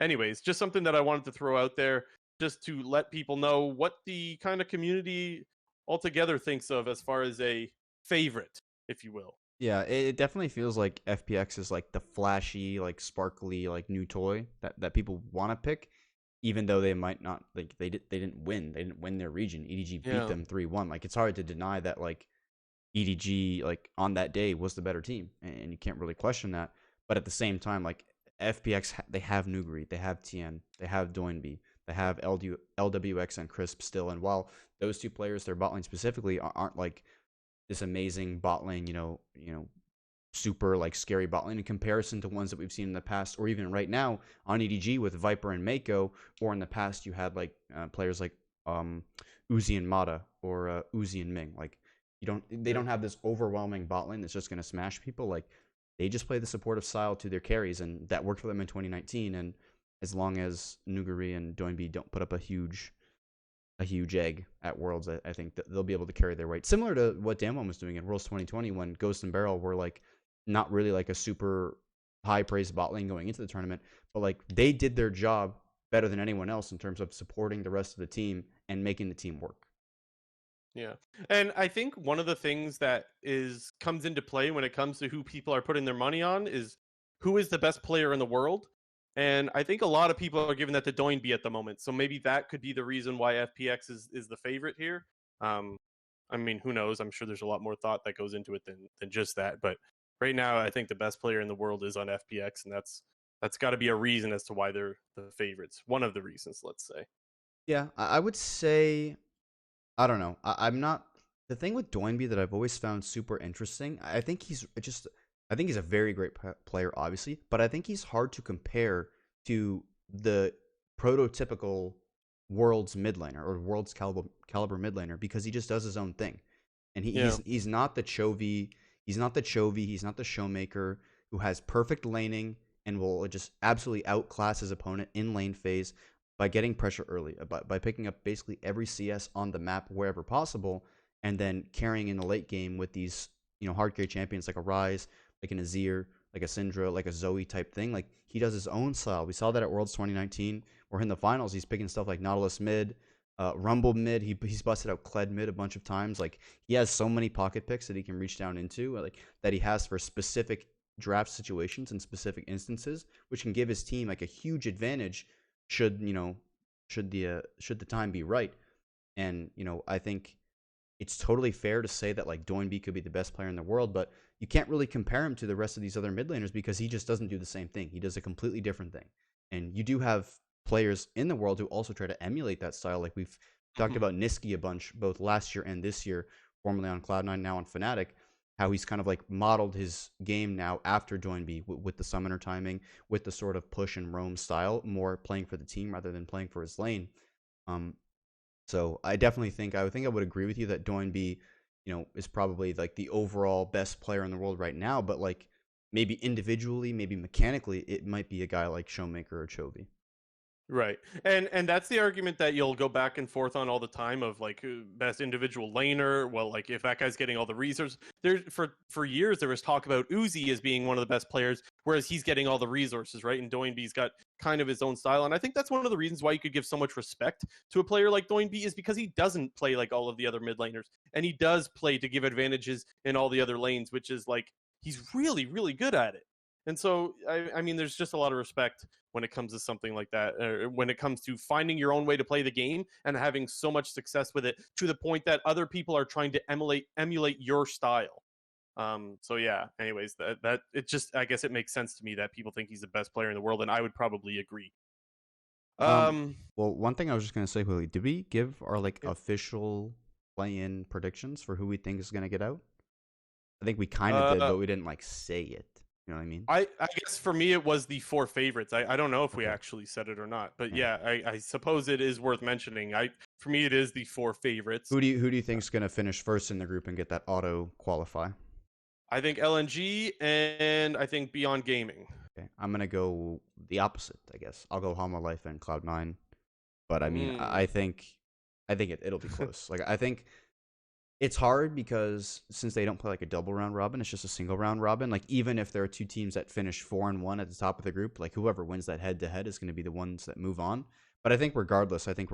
anyways, just something that I wanted to throw out there just to let people know what the kind of community altogether thinks of as far as a favorite, if you will. Yeah, it definitely feels like FPX is like the flashy, like sparkly, like new toy that people want to pick, even though they might not, like they didn't win. They didn't win their region. EDG beat them 3-1. Like, it's hard to deny that, like, EDG, like, on that day was the better team, and you can't really question that. But at the same time, like, FPX, they have Nuguri, they have TN, they have Doinby, they have LWX and Crisp still. And while those two players, their bot lane specifically, aren't like this amazing bot lane, super like scary bot lane in comparison to ones that we've seen in the past, or even right now on EDG with Viper and Mako, or in the past you had like players like Uzi and Mata, or Uzi and Ming. Like, they don't have this overwhelming bot lane that's just going to smash people. Like, they just play the supportive style to their carries, and that worked for them in 2019. And as long as Nuguri and Doinby don't put up a huge egg at Worlds, I think that they'll be able to carry their weight. Similar to what Damwon was doing in Worlds 2020, when Ghost and Barrel were like not really like a super high praise bot lane going into the tournament, but like they did their job better than anyone else in terms of supporting the rest of the team and making the team work. Yeah. And I think one of the things that comes into play when it comes to who people are putting their money on is who is the best player in the world. And I think a lot of people are giving that to Doinby at the moment. So maybe that could be the reason why FPX is the favorite here. I mean, who knows? I'm sure there's a lot more thought that goes into it than just that. But right now, I think the best player in the world is on FPX, and that's got to be a reason as to why they're the favorites. One of the reasons, let's say. Yeah, I would say, I don't know. I'm not. The thing with Doinby that I've always found super interesting, I think he's a very great player, obviously, but I think he's hard to compare to the prototypical World's mid laner, or World's caliber mid laner, because he just does his own thing, and he's not the Chovy, he's not the Showmaker who has perfect laning and will just absolutely outclass his opponent in lane phase by getting pressure early, by picking up basically every CS on the map wherever possible, and then carrying in the late game with these hard carry champions like a Ryze, like an Azir, like a Syndra, like a Zoe type thing. Like, he does his own style. We saw that at Worlds 2019, or in the finals, he's picking stuff like Nautilus mid, Rumble mid. He's busted out Kled mid a bunch of times. Like, he has so many pocket picks that he can reach down into, like, that he has for specific draft situations and specific instances, which can give his team like a huge advantage should the time be right. And I think it's totally fair to say that like Doinby could be the best player in the world, but you can't really compare him to the rest of these other mid laners because he just doesn't do the same thing. He does a completely different thing. And you do have players in the world who also try to emulate that style. Like, we've talked about Niski a bunch, both last year and this year, formerly on Cloud9, now on Fnatic, how he's kind of like modeled his game now after Doinby with the summoner timing, with the sort of push and roam style, more playing for the team rather than playing for his lane. So I definitely think I would agree with you that Doinby, is probably like the overall best player in the world right now. But like, maybe individually, maybe mechanically, it might be a guy like Showmaker or Chovy. Right. And that's the argument that you'll go back and forth on all the time of like best individual laner. Well, like if that guy's getting all the resources, there for years there was talk about Uzi as being one of the best players, whereas he's getting all the resources, right? And Doinby's got kind of his own style. And I think that's one of the reasons why you could give so much respect to a player like Doinby is because he doesn't play like all of the other mid laners. And he does play to give advantages in all the other lanes, which is like he's really, really good at it. And so, I mean, there's just a lot of respect when it comes to something like that, when it comes to finding your own way to play the game and having so much success with it to the point that other people are trying to emulate your style. So yeah, anyways, that it just, I guess it makes sense to me that people think he's the best player in the world, and I would probably agree. Um, Um, well, one thing I was just gonna say, Willie, did we give our like official play-in predictions for who we think is gonna get out? I think we kind of did, uh, but we didn't like say it. You know what I mean? I guess for me it was the four favorites. I don't know if we Okay. actually said it or not, but Yeah. yeah, I suppose it is worth mentioning. For me it is the four favorites. Who do you think is gonna finish first in the group and get that auto qualify? I think LNG and I think Beyond Gaming. Okay, I'm gonna go the opposite. I guess I'll go Halma Life and Cloud9. But I mean, Mm. I think it'll be close. Like I think it's hard because since they don't play like a double round robin, it's just a single round robin. Like even if there are two teams that finish 4-1 at the top of the group, like whoever wins that head to head is going to be the ones that move on. But I think regardless, I think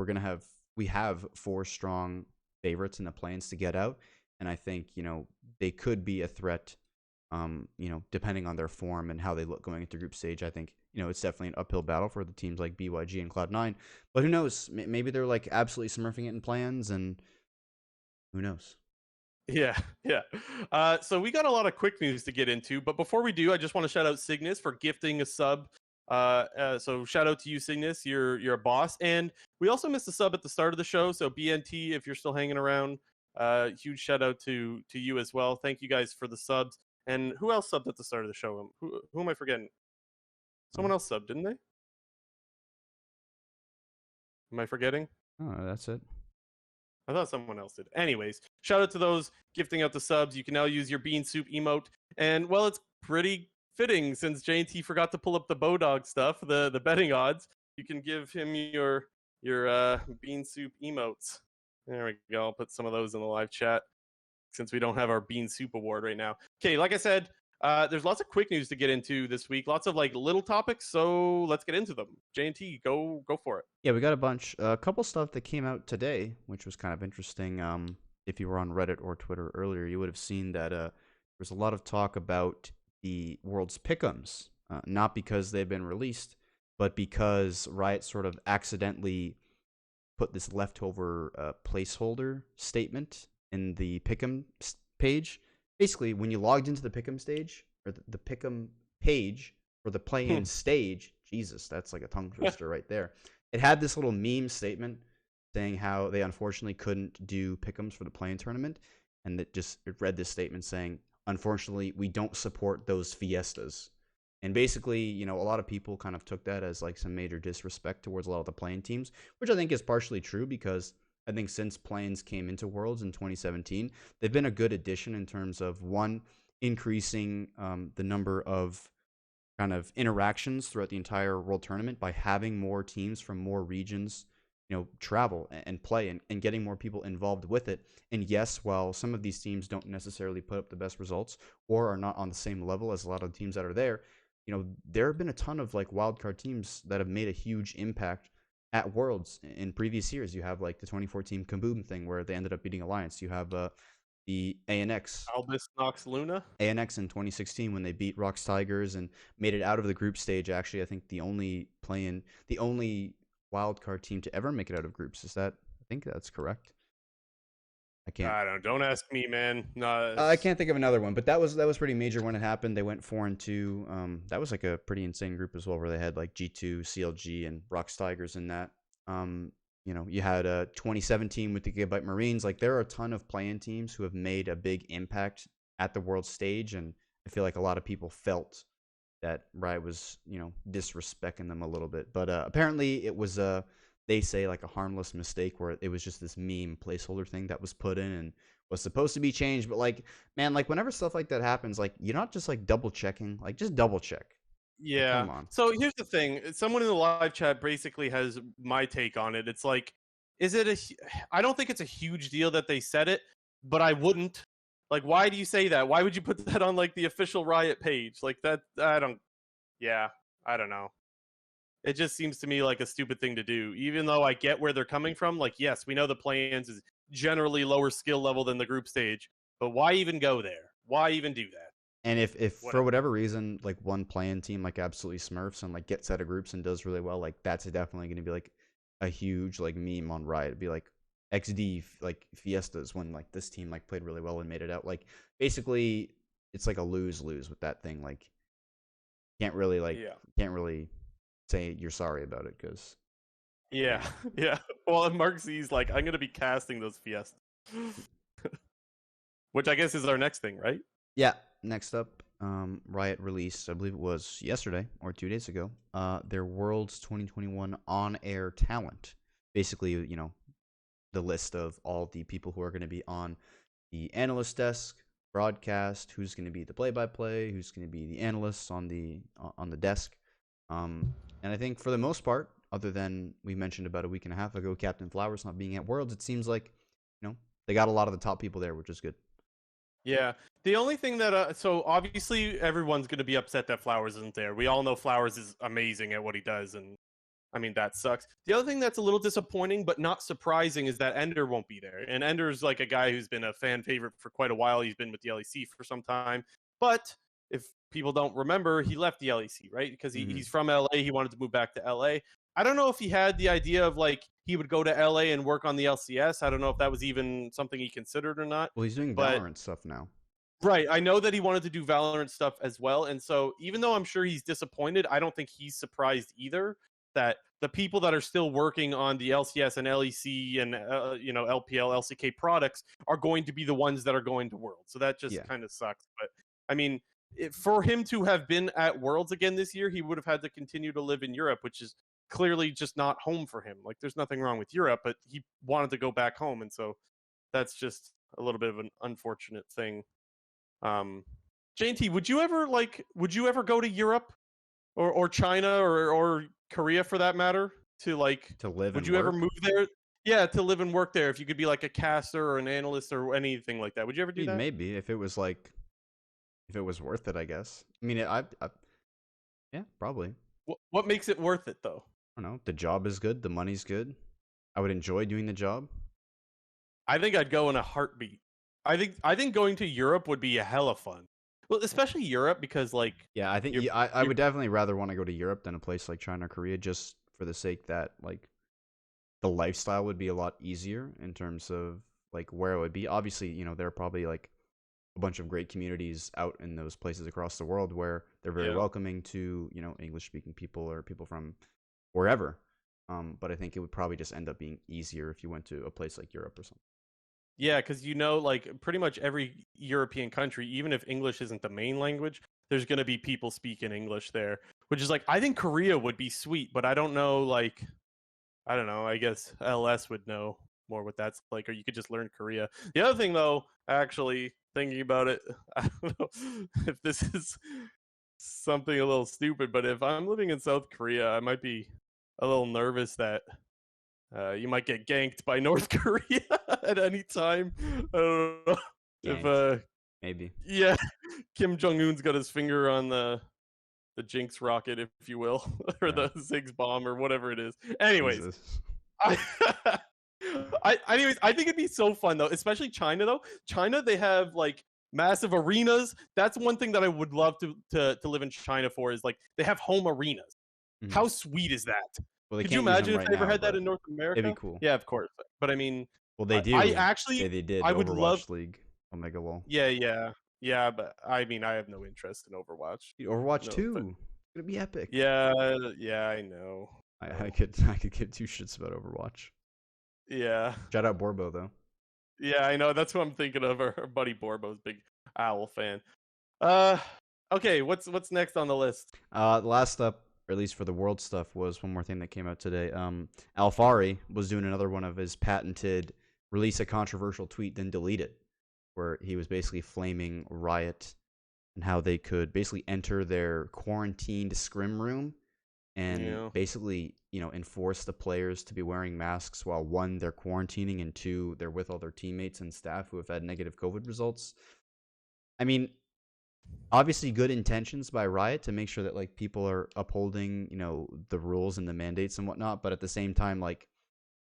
we have four strong favorites in the plans to get out, and I think they could be a threat. Depending on their form and how they look going into group stage, I think it's definitely an uphill battle for the teams like BYG and Cloud9. But who knows? Maybe they're like absolutely smurfing it in plans, and who knows? Yeah, yeah. So we got a lot of quick news to get into, but before we do, I just want to shout out Cygnus for gifting a sub. So shout out to you, Cygnus. You're a boss, and we also missed a sub at the start of the show. So BNT, if you're still hanging around, huge shout out to you as well. Thank you guys for the subs. And who else subbed at the start of the show? Who am I forgetting? Oh, Someone else subbed, didn't they? Am I forgetting? oh, that's it. I thought someone else did. Anyways, shout out to those gifting out the subs. You can now use your bean soup emote. And well, it's pretty fitting since J&T forgot to pull up the Bodog stuff, the betting odds. You can give him your bean soup emotes. There we go. I'll put some of those in the live chat since we don't have our bean soup award right now. Okay, like I said, there's lots of quick news to get into this week. Lots of like little topics, so let's get into them. J&T, go for it. Yeah, we got a bunch. A couple stuff that came out today, which was kind of interesting. If you were on Reddit or Twitter earlier, you would have seen that there's a lot of talk about the world's pick'ems, not because they've been released, but because Riot sort of accidentally put this leftover placeholder statement in the pick'em page. Basically, when you logged into the pick'em stage or the pick'em page or the play-in stage, Jesus, that's like a tongue twister right there. It had this little meme statement saying how they unfortunately couldn't do pick'ems for the play-in tournament, and it read this statement saying, unfortunately, we don't support those fiestas. And basically, a lot of people kind of took that as like some major disrespect towards a lot of the play-in teams, which I think is partially true because I think since play-ins came into Worlds in 2017, they've been a good addition in terms of, one, increasing the number of kind of interactions throughout the entire World Tournament by having more teams from more regions travel and play and getting more people involved with it. And yes, while some of these teams don't necessarily put up the best results or are not on the same level as a lot of the teams that are there, there have been a ton of like wildcard teams that have made a huge impact at Worlds in previous years. You have like the 2014 Kaboom thing where they ended up beating Alliance. You have the Albus Nox Luna. ANX in 2016 when they beat Rocks Tigers and made it out of the group stage. Actually, I think the only wildcard team to ever make it out of groups. I think that's correct. Don't ask me, man. No, I can't think of another one, but that was pretty major when it happened. They went 4-2. That was like a pretty insane group as well, where they had like G2, CLG, and Rocks Tigers in that. You had 2017 with the Gigabyte Marines. Like there are a ton of play-in teams who have made a big impact at the world stage, and I feel like a lot of people felt that Riot was disrespecting them a little bit. But apparently it was they say like a harmless mistake where it was just this meme placeholder thing that was put in and was supposed to be changed. But like, man, like whenever stuff like that happens, like you're not just like double checking, like just double check. Like, Yeah. come on. So here's the thing. Someone in the live chat basically has my take on it. It's like, is it I don't think it's a huge deal that they said it, but I wouldn't. Like, why do you say that? Why would you put that on like the official Riot page? Like that, I don't. Yeah, I don't know. It just seems to me like a stupid thing to do. Even though I get where they're coming from. Like, yes, we know the play-ins is generally lower skill level than the group stage, but why even go there? Why even do that? And if for Whatever. whatever reason, like one playing team like absolutely smurfs and like gets out of groups and does really well, like that's definitely going to be like a huge like meme on Riot. It'd be like XD like Fiestas when like this team like played really well and made it out. Like basically, it's like a lose lose with that thing. Like Yeah. can't really say you're sorry about it because Yeah, yeah. Well, and Mark Z's like, I'm gonna be casting those Fiestas, which I guess is our next thing, right? yeah. Next up, Riot released, I believe it was yesterday or 2 days ago, their Worlds 2021 on-air talent. Basically, you know, the list of all the people who are going to be on the analyst desk, broadcast, who's going to be the play-by-play, who's going to be the analysts on the desk. And I think for the most part, other than we mentioned about a week and a half ago, Captain Flowers not being at Worlds, it seems like they got a lot of the top people there, which is good. Yeah. The only thing that so obviously everyone's gonna be upset that Flowers isn't there. We all know Flowers is amazing at what he does, and I mean that sucks. The other thing that's a little disappointing but not surprising is that Ender won't be there. And Ender's like a guy who's been a fan favorite for quite a while. He's been with the LEC for some time, but if people don't remember, he left the LEC, right? Because he's from LA. He wanted to move back to LA. I don't know if he had the idea of like he would go to LA and work on the LCS. I don't know if that was even something he considered or not. Well, he's doing But Valorant stuff now. right, I know that he wanted to do Valorant stuff as well, and so even though I'm sure he's disappointed, I don't think he's surprised either that the people that are still working on the LCS and LEC and LPL, LCK products are going to be the ones that are going to Worlds. So that just Yeah. kind of sucks. But I mean, for him to have been at Worlds again this year, he would have had to continue to live in Europe, which is clearly just not home for him. Like, there's nothing wrong with Europe, but he wanted to go back home, and so that's just a little bit of an unfortunate thing. JT, would you ever go to Europe or China or Korea for that matter to like To live would and you ever work? move there? Yeah, to live and work there if you could be like a caster or an analyst or anything like that. Would you ever I do mean, that? maybe if it was worth it, I guess. I mean, yeah, probably. What makes it worth it though? I don't know. The job is good. The money's good. I would enjoy doing the job. I think I'd go in a heartbeat. I think going to Europe would be a hella fun. Well, especially Europe because like Yeah, I think you're, I you're would definitely rather want to go to Europe than a place like China or Korea, just for the sake that like the lifestyle would be a lot easier in terms of like where it would be. Obviously, there are probably like a bunch of great communities out in those places across the world where they're very yeah. welcoming to English speaking people or people from wherever. But I think it would probably just end up being easier if you went to a place like Europe or something. Yeah, because like pretty much every European country, even if English isn't the main language, there's going to be people speaking English there, which is like I think Korea would be sweet, but I don't know. Like I don't know. I guess LS would know more what that's like, or you could just learn Korea. The other thing, though, actually thinking about it, I don't know if this is something a little stupid, but if I'm living in South Korea, I might be a little nervous that you might get ganked by North Korea at any time. I don't know if Maybe. yeah, Kim Jong Un's got his finger on the Jinx rocket, if you will, or Yeah. the Ziggs bomb or whatever it is. Anyways, Jesus. anyways, I think it'd be so fun though, especially China though. China, they have like massive arenas. That's one thing that I would love to live in China for is like they have home arenas. Mhm. How sweet is that? Well, they Could you can't use them imagine if right they ever now, had that but in North America? it'd be cool. Yeah, of course. But I mean, Well, they do. I actually, Yeah, they did. I would Overwatch love. League, Omega Lol. Yeah. But I mean, I have no interest in Overwatch. Overwatch No, 2. but It's gonna be epic. yeah, I know. I could give two shits about Overwatch. Yeah, Shout out Borbo though. yeah, I know. That's what I'm thinking of. Our buddy Borbo's big Owl fan. Okay, what's next on the list? The last up, or at least for the world stuff, was one more thing that came out today. Alfari was doing another one of his patented release a controversial tweet then delete it, where he was basically flaming Riot and how they could basically enter their quarantined scrim room and Yeah. basically, enforce the players to be wearing masks while one, they're quarantining, and two, they're with all their teammates and staff who have had negative COVID results. I mean, obviously good intentions by Riot to make sure that like people are upholding, the rules and the mandates and whatnot, but at the same time, like,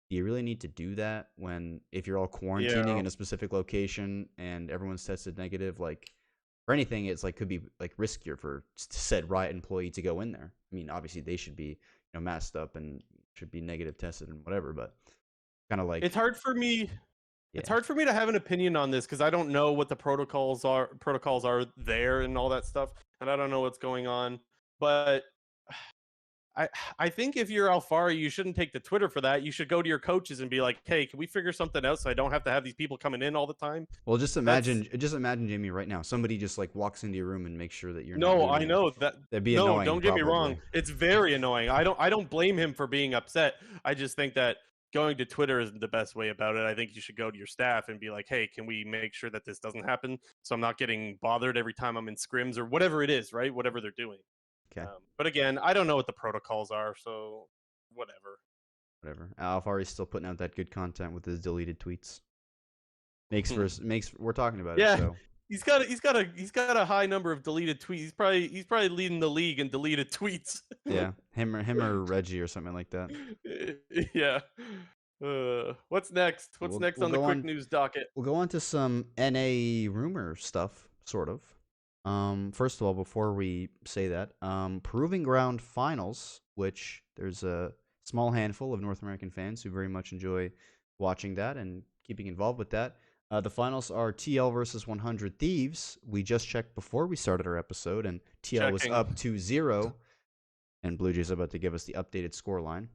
do you really need to do that when if you're all quarantining Yeah. in a specific location and everyone's tested negative, like for anything, it's like could be like riskier for said Riot employee to go in there. I mean, obviously they should be, masked up and should be negative tested and whatever, but kind of like, It's hard for me. It's yeah. hard for me to have an opinion on this because I don't know what the protocols are there and all that stuff, and I don't know what's going on. But I I think if you're Alfari, you shouldn't take to Twitter for that. You should go to your coaches and be like, "Hey, can we figure something out so I don't have to have these people coming in all the time?" Well, That's just imagine Jamie right now. Somebody just like walks into your room and makes sure that you're not No, doing I it. know that. That'd be No, annoying, don't get me wrong. probably. It's very annoying. I don't blame him for being upset. I just think that going to Twitter isn't the best way about it. I think you should go to your staff and be like, "Hey, can we make sure that this doesn't happen so I'm not getting bothered every time I'm in scrims or whatever it is, right? Whatever they're doing." Okay, But again, I don't know what the protocols are, so whatever. whatever. Alfari's still putting out that good content with his deleted tweets. Makes we're talking about Yeah. it. So He's got a high number of deleted tweets. He's probably leading the league in deleted tweets. yeah, him or Reggie or something like that. Yeah. What's next? What's We'll- next we'll on the go quick on- news docket? We'll go on to some NA rumor stuff, sort of. First of all, before we say that, Proving Ground Finals, which there's a small handful of North American fans who very much enjoy watching that and keeping involved with that. The finals are TL versus 100 Thieves. We just checked before we started our episode, and TL was Checking. up 2-0, and Blue Jays about to give us the updated scoreline.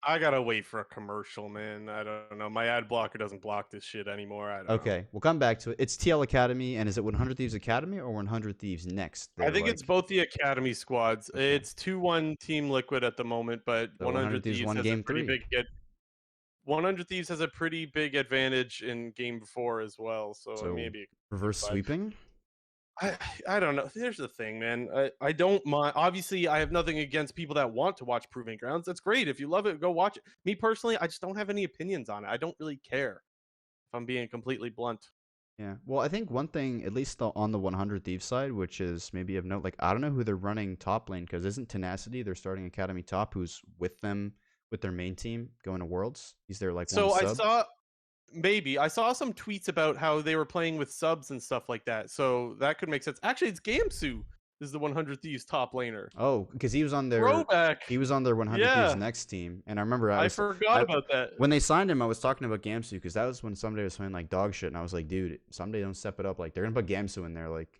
I gotta wait for a commercial, man. I don't know. My ad blocker doesn't block this shit anymore. I don't know. Okay, we'll come back to it. It's TL Academy, and is it 100 Thieves Academy or 100 Thieves Next? I think it's both the academy squads. Okay. It's 2-1 Team Liquid at the moment, but So 100 Thieves Thieves won has game a pretty 3. big 100 Thieves has a pretty big advantage in game 4 as well. So, So maybe reverse five. sweeping. I don't know. Here's the thing, man. I don't mind. Obviously, I have nothing against people that want to watch Proving Grounds. That's great. If you love it, go watch it. Me personally, I just don't have any opinions on it. I don't really care. If I'm being completely blunt. Yeah. Well, I think one thing, at least on the 100 Thieves side, which is maybe of note, like I don't know who they're running top lane because isn't Tenacity their starting academy top who's with them with their main team going to Worlds? He's their like So one sub. I saw some tweets about how they were playing with subs and stuff like that. So that could make sense. Actually, it's Gamsu is the 100 Thieves top laner. Oh, because he was on their Throwback. He was on their 100 Yeah. Thieves Next team, and I remember I forgot about that. when they signed him. I was talking about Gamsu because that was when somebody was playing like dog shit, and I was like, dude, someday don't step it up. Like they're gonna put Gamsu in there. Like,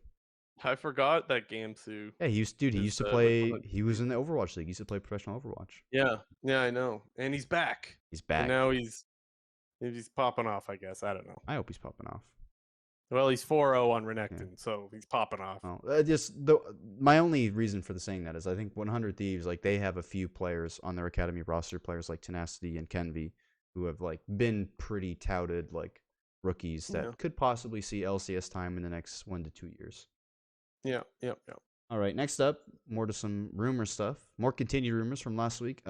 I forgot that Gamsu. yeah, he used to with play. 100 He was in the Overwatch league. He used to play professional Overwatch. Yeah, I know. And he's back. He's back. And now he's popping off, I guess. I don't know. I hope he's popping off. Well, he's 4-0 on Renekton, so he's popping off. Oh, my only reason for the saying that is I think 100 Thieves, like they have a few players on their academy roster, players like Tenacity and Kenvi, who have like been pretty touted like rookies that could possibly see LCS time in the next 1 to 2 years. Yeah. All right, next up, more to some rumor stuff, more continued rumors from last week.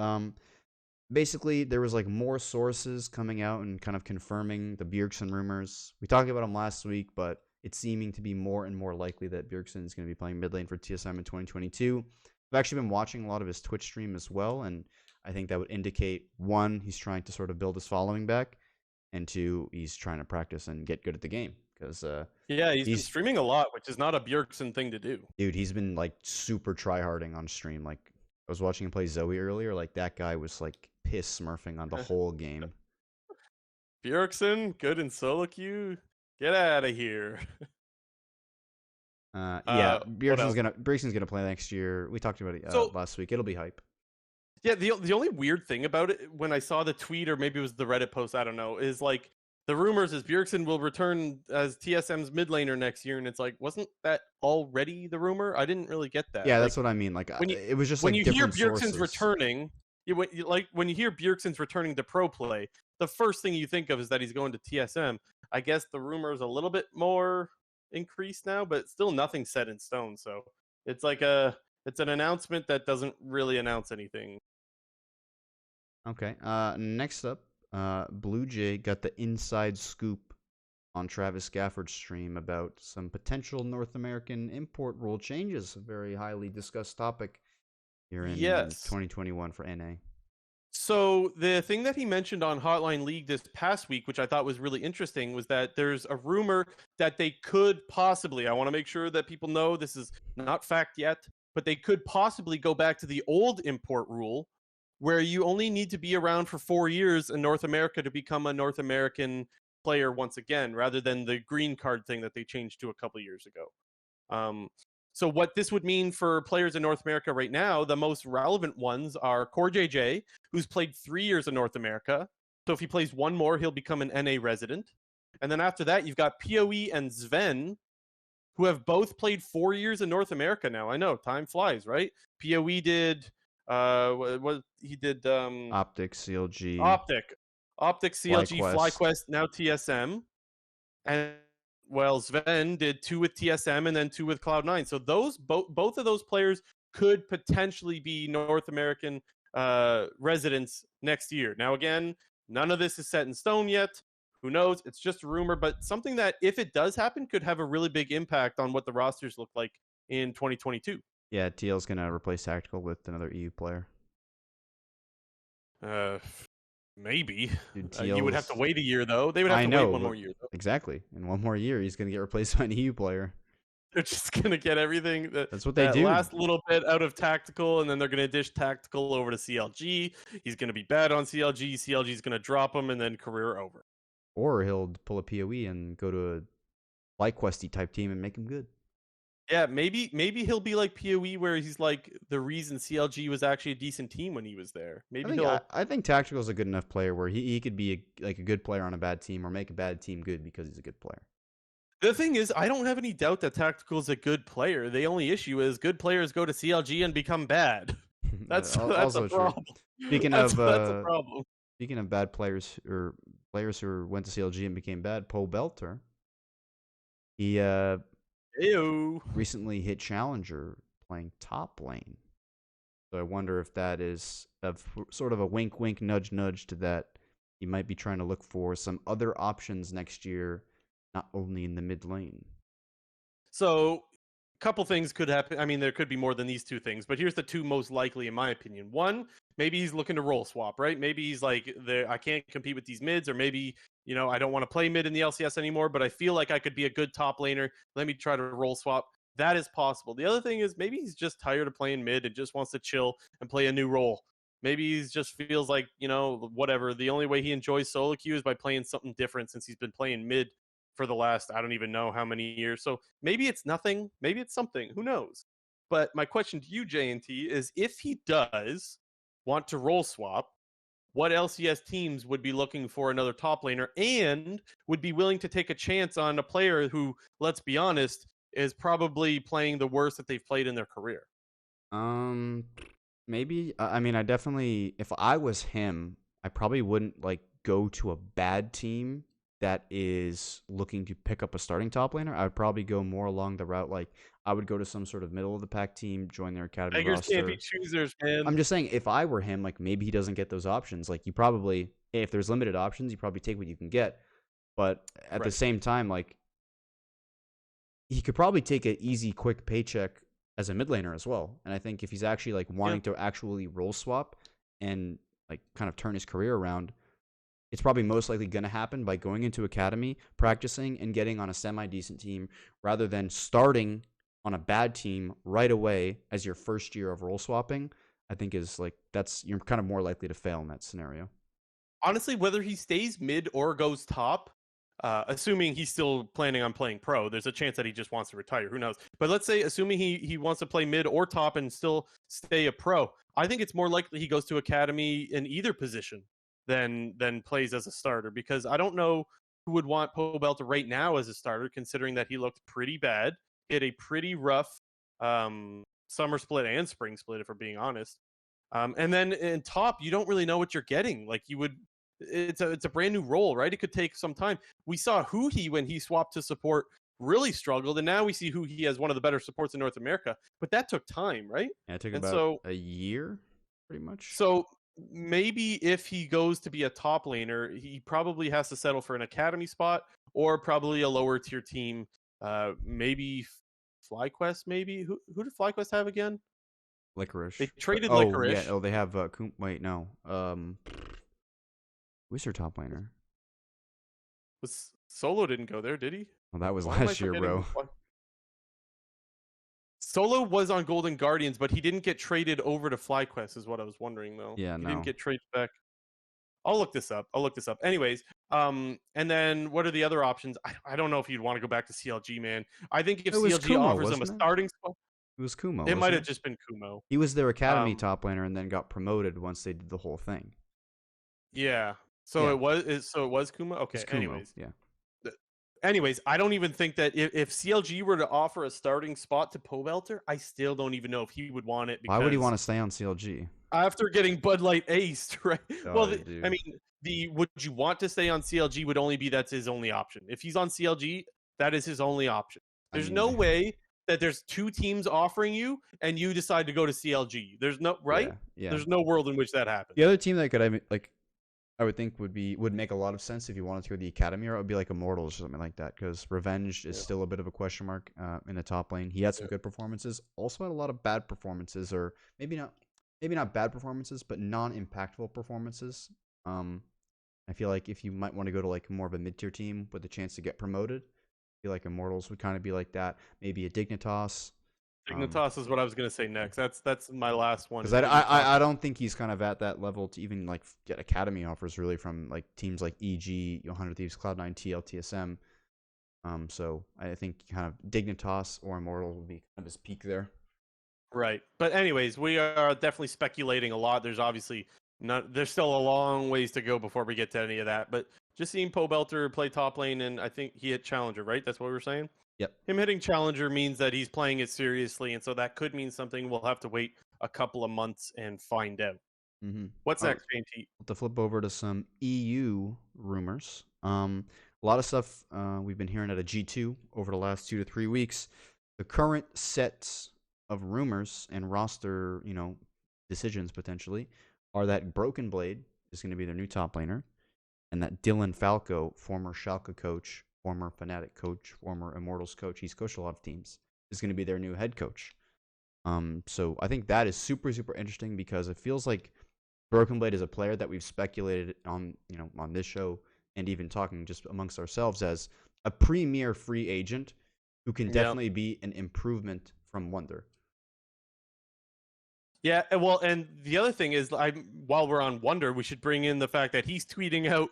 Basically, there was like more sources coming out and kind of confirming the Bjergsen rumors. We talked about them last week, but it's seeming to be more and more likely that Bjergsen is going to be playing mid lane for TSM in 2022. I've actually been watching a lot of his Twitch stream as well, and I think that would indicate, one, he's trying to sort of build his following back, and two, he's trying to practice and get good at the game. Because he's been streaming a lot, which is not a Bjergsen thing to do. Dude, he's been like super tryharding on stream. Like I was watching him play Zoe earlier. Like that guy was like piss smurfing on the whole game. Bjergsen, good in solo queue. Get out of here. Bjergsen's gonna play next year. We talked about it last week. It'll be hype. Yeah, the only weird thing about it when I saw the tweet, or maybe it was the Reddit post, I don't know, is like the rumors is Bjergsen will return as TSM's mid laner next year, and it's like, wasn't that already the rumor? I didn't really get that. Yeah, like, that's what I mean. Like it was just when like you hear different Bjergsen's sources. returning, when you hear Bjergsen's returning to pro play, the first thing you think of is that he's going to TSM. I guess the rumor is a little bit more increase now, but still nothing set in stone. So it's like it's an announcement that doesn't really announce anything. Okay. Next up, Blue Jay got the inside scoop on Travis Gafford's stream about some potential North American import rule changes. A very highly discussed topic here in Yes. 2021 for NA. So the thing that he mentioned on Hotline League this past week, which I thought was really interesting, was that there's a rumor that they could possibly, I want to make sure that people know this is not fact yet, but they could possibly go back to the old import rule where you only need to be around for 4 years in North America to become a North American player once again, rather than the green card thing that they changed to a couple years ago. So what this would mean for players in North America right now, the most relevant ones are Core JJ, who's played 3 years in North America. So if he plays one more, he'll become an NA resident. And then after that, you've got PoE and Sven, who have both played 4 years in North America now. I know, time flies, right? PoE did what he did Optic, CLG. Optic, CLG, FlyQuest, now TSM. And well, Sven did 2 with TSM and then 2 with Cloud9. So those both of those players could potentially be North American residents next year. Now, again, none of this is set in stone yet. Who knows? It's just a rumor, but something that, if it does happen, could have a really big impact on what the rosters look like in 2022. Yeah, TL's going to replace Tactical with another EU player. Maybe. Dude, you would have to wait a year, though. They would have to wait one more year, though. Exactly. In 1 more year, he's going to get replaced by an EU player. They're just going to get everything that's what they do. Last little bit out of Tactical, and then they're going to dish Tactical over to CLG. He's going to be bad on CLG. CLG's going to drop him, and then career over. Or he'll pull a PoE and go to a FlyQuesty type team and make him good. Yeah, maybe he'll be like PoE, where he's like the reason CLG was actually a decent team when he was there. Maybe I think Tactical's a good enough player where he could be a good player on a bad team, or make a bad team good because he's a good player. The thing is, I don't have any doubt that Tactical's a good player. The only issue is good players go to CLG and become bad. That's also a problem. Speaking that's a problem. Speaking of bad players, or players who went to CLG and became bad, Pobelter, he recently hit Challenger playing top lane. So I wonder if that is sort of a wink, wink, nudge, nudge to that. He might be trying to look for some other options next year, not only in the mid lane. So a couple things could happen. I mean, there could be more than these two things, but here's the two most likely, in my opinion. One, maybe he's looking to role swap, right? Maybe he's like, I can't compete with these mids, or maybe, I don't want to play mid in the LCS anymore, but I feel like I could be a good top laner. Let me try to role swap. That is possible. The other thing is maybe he's just tired of playing mid and just wants to chill and play a new role. Maybe he just feels like, whatever. The only way he enjoys solo queue is by playing something different, since he's been playing mid for the last, I don't even know how many years. So maybe it's nothing. Maybe it's something. Who knows? But my question to you, JNT, is if he does want to role swap, what LCS teams would be looking for another top laner and would be willing to take a chance on a player who, let's be honest, is probably playing the worst that they've played in their career? Maybe. I mean, I definitely, if I was him, I probably wouldn't go to a bad team that is looking to pick up a starting top laner. I would probably go more along the route, I would go to some sort of middle of the pack team, join their academy Beggars roster. can't be choosers, man. I'm just saying, if I were him, maybe he doesn't get those options. You probably, if there's limited options, you probably take what you can get. But at the same time, he could probably take an easy, quick paycheck as a mid laner as well. And I think if he's actually wanting to actually role swap and kind of turn his career around, it's probably most likely going to happen by going into academy, practicing, and getting on a semi-decent team, rather than starting on a bad team right away as your first year of role swapping. I think is you're kind of more likely to fail in that scenario. Honestly, whether he stays mid or goes top, assuming he's still planning on playing pro, there's a chance that he just wants to retire. Who knows? But let's say, assuming he wants to play mid or top and still stay a pro, I think it's more likely he goes to academy in either position than plays as a starter, because I don't know who would want Pobelter right now as a starter, considering that he looked pretty bad. He had a pretty rough summer split and spring split, if we're being honest. And then in top, you don't really know what you're getting. It's a brand new role, right? It could take some time. We saw Huhi when he swapped to support really struggled, and now we see who he has one of the better supports in North America. But that took time, right? Yeah, it took And about a year, pretty much. so maybe if he goes to be a top laner, he probably has to settle for an academy spot or probably a lower tier team. Maybe FlyQuest. Maybe who did FlyQuest have again? They Licorice. traded Oh yeah. Licorice. Oh, they have. Wait, no. Who's their top laner? Was Solo didn't go there, did he? Well, that was Why am I last year, forgetting? bro. Solo was on Golden Guardians, but he didn't get traded over to FlyQuest, is what I was wondering though. Yeah, He no. didn't get traded back. I'll look this up. Anyways, and then what are the other options? I don't know if you'd want to go back to CLG, man. I think if It was CLG Kumo, offers him a wasn't it? starting spot, It was Kumo. it might wasn't have it? just been Kumo. He was their academy Um, top laner and then got promoted once they did the whole thing. yeah. So Yeah. it was Kumo. Okay. It's Kumo. Anyways, Yeah. I don't even think that if CLG were to offer a starting spot to Pobelter, I still don't even know if he would want it. Why would he Because want to stay on CLG? after getting Bud Light aced, right? Oh, dude. I mean, would you want to stay on CLG would only be that's his only option. If he's on CLG, that is his only option. I There's mean, no way that there's two teams offering you and you decide to go to CLG. There's no right. Yeah. There's no world in which that happens. The other team that could I would think would make a lot of sense if you wanted to go to the academy, or it would be like Immortals or something like that, because Revenge is still a bit of a question mark in the top lane. He had some good performances, also had a lot of bad performances, or maybe not bad performances, but non-impactful performances. I feel like if you might want to go to like more of a mid-tier team with a chance to get promoted, I feel like Immortals would kind of be like that. Maybe a Dignitas. Dignitas is what I was gonna say next. That's my last one. Because I don't think he's kind of at that level to even like get academy offers really from like teams like EG, 100 Thieves, Cloud9, TL, TSM. So I think kind of Dignitas or Immortal would be kind of his peak there. Right. But anyways, we are definitely speculating a lot. There's obviously there's still a long ways to go before we get to any of that. But just seeing Pobelter play top lane, and I think he hit Challenger, right? That's what we were saying? Yep. Him hitting Challenger means that he's playing it seriously, and so that could mean something. We'll have to wait a couple of months and find out. Mm-hmm. What's next, JT? To flip over to some EU rumors. A lot of stuff we've been hearing at a G2 over the last 2 to 3 weeks. The current sets of rumors and roster, decisions potentially are that Broken Blade is going to be their new top laner, and that Dylan Falco, former Schalke coach, former Fnatic coach, former Immortals coach, he's coached a lot of teams, is going to be their new head coach. So I think that is super, super interesting because it feels like Broken Blade is a player that we've speculated on, on this show and even talking just amongst ourselves as a premier free agent who can definitely be an improvement from Wonder. Yeah, well, and the other thing is, while we're on Wonder, we should bring in the fact that he's tweeting out.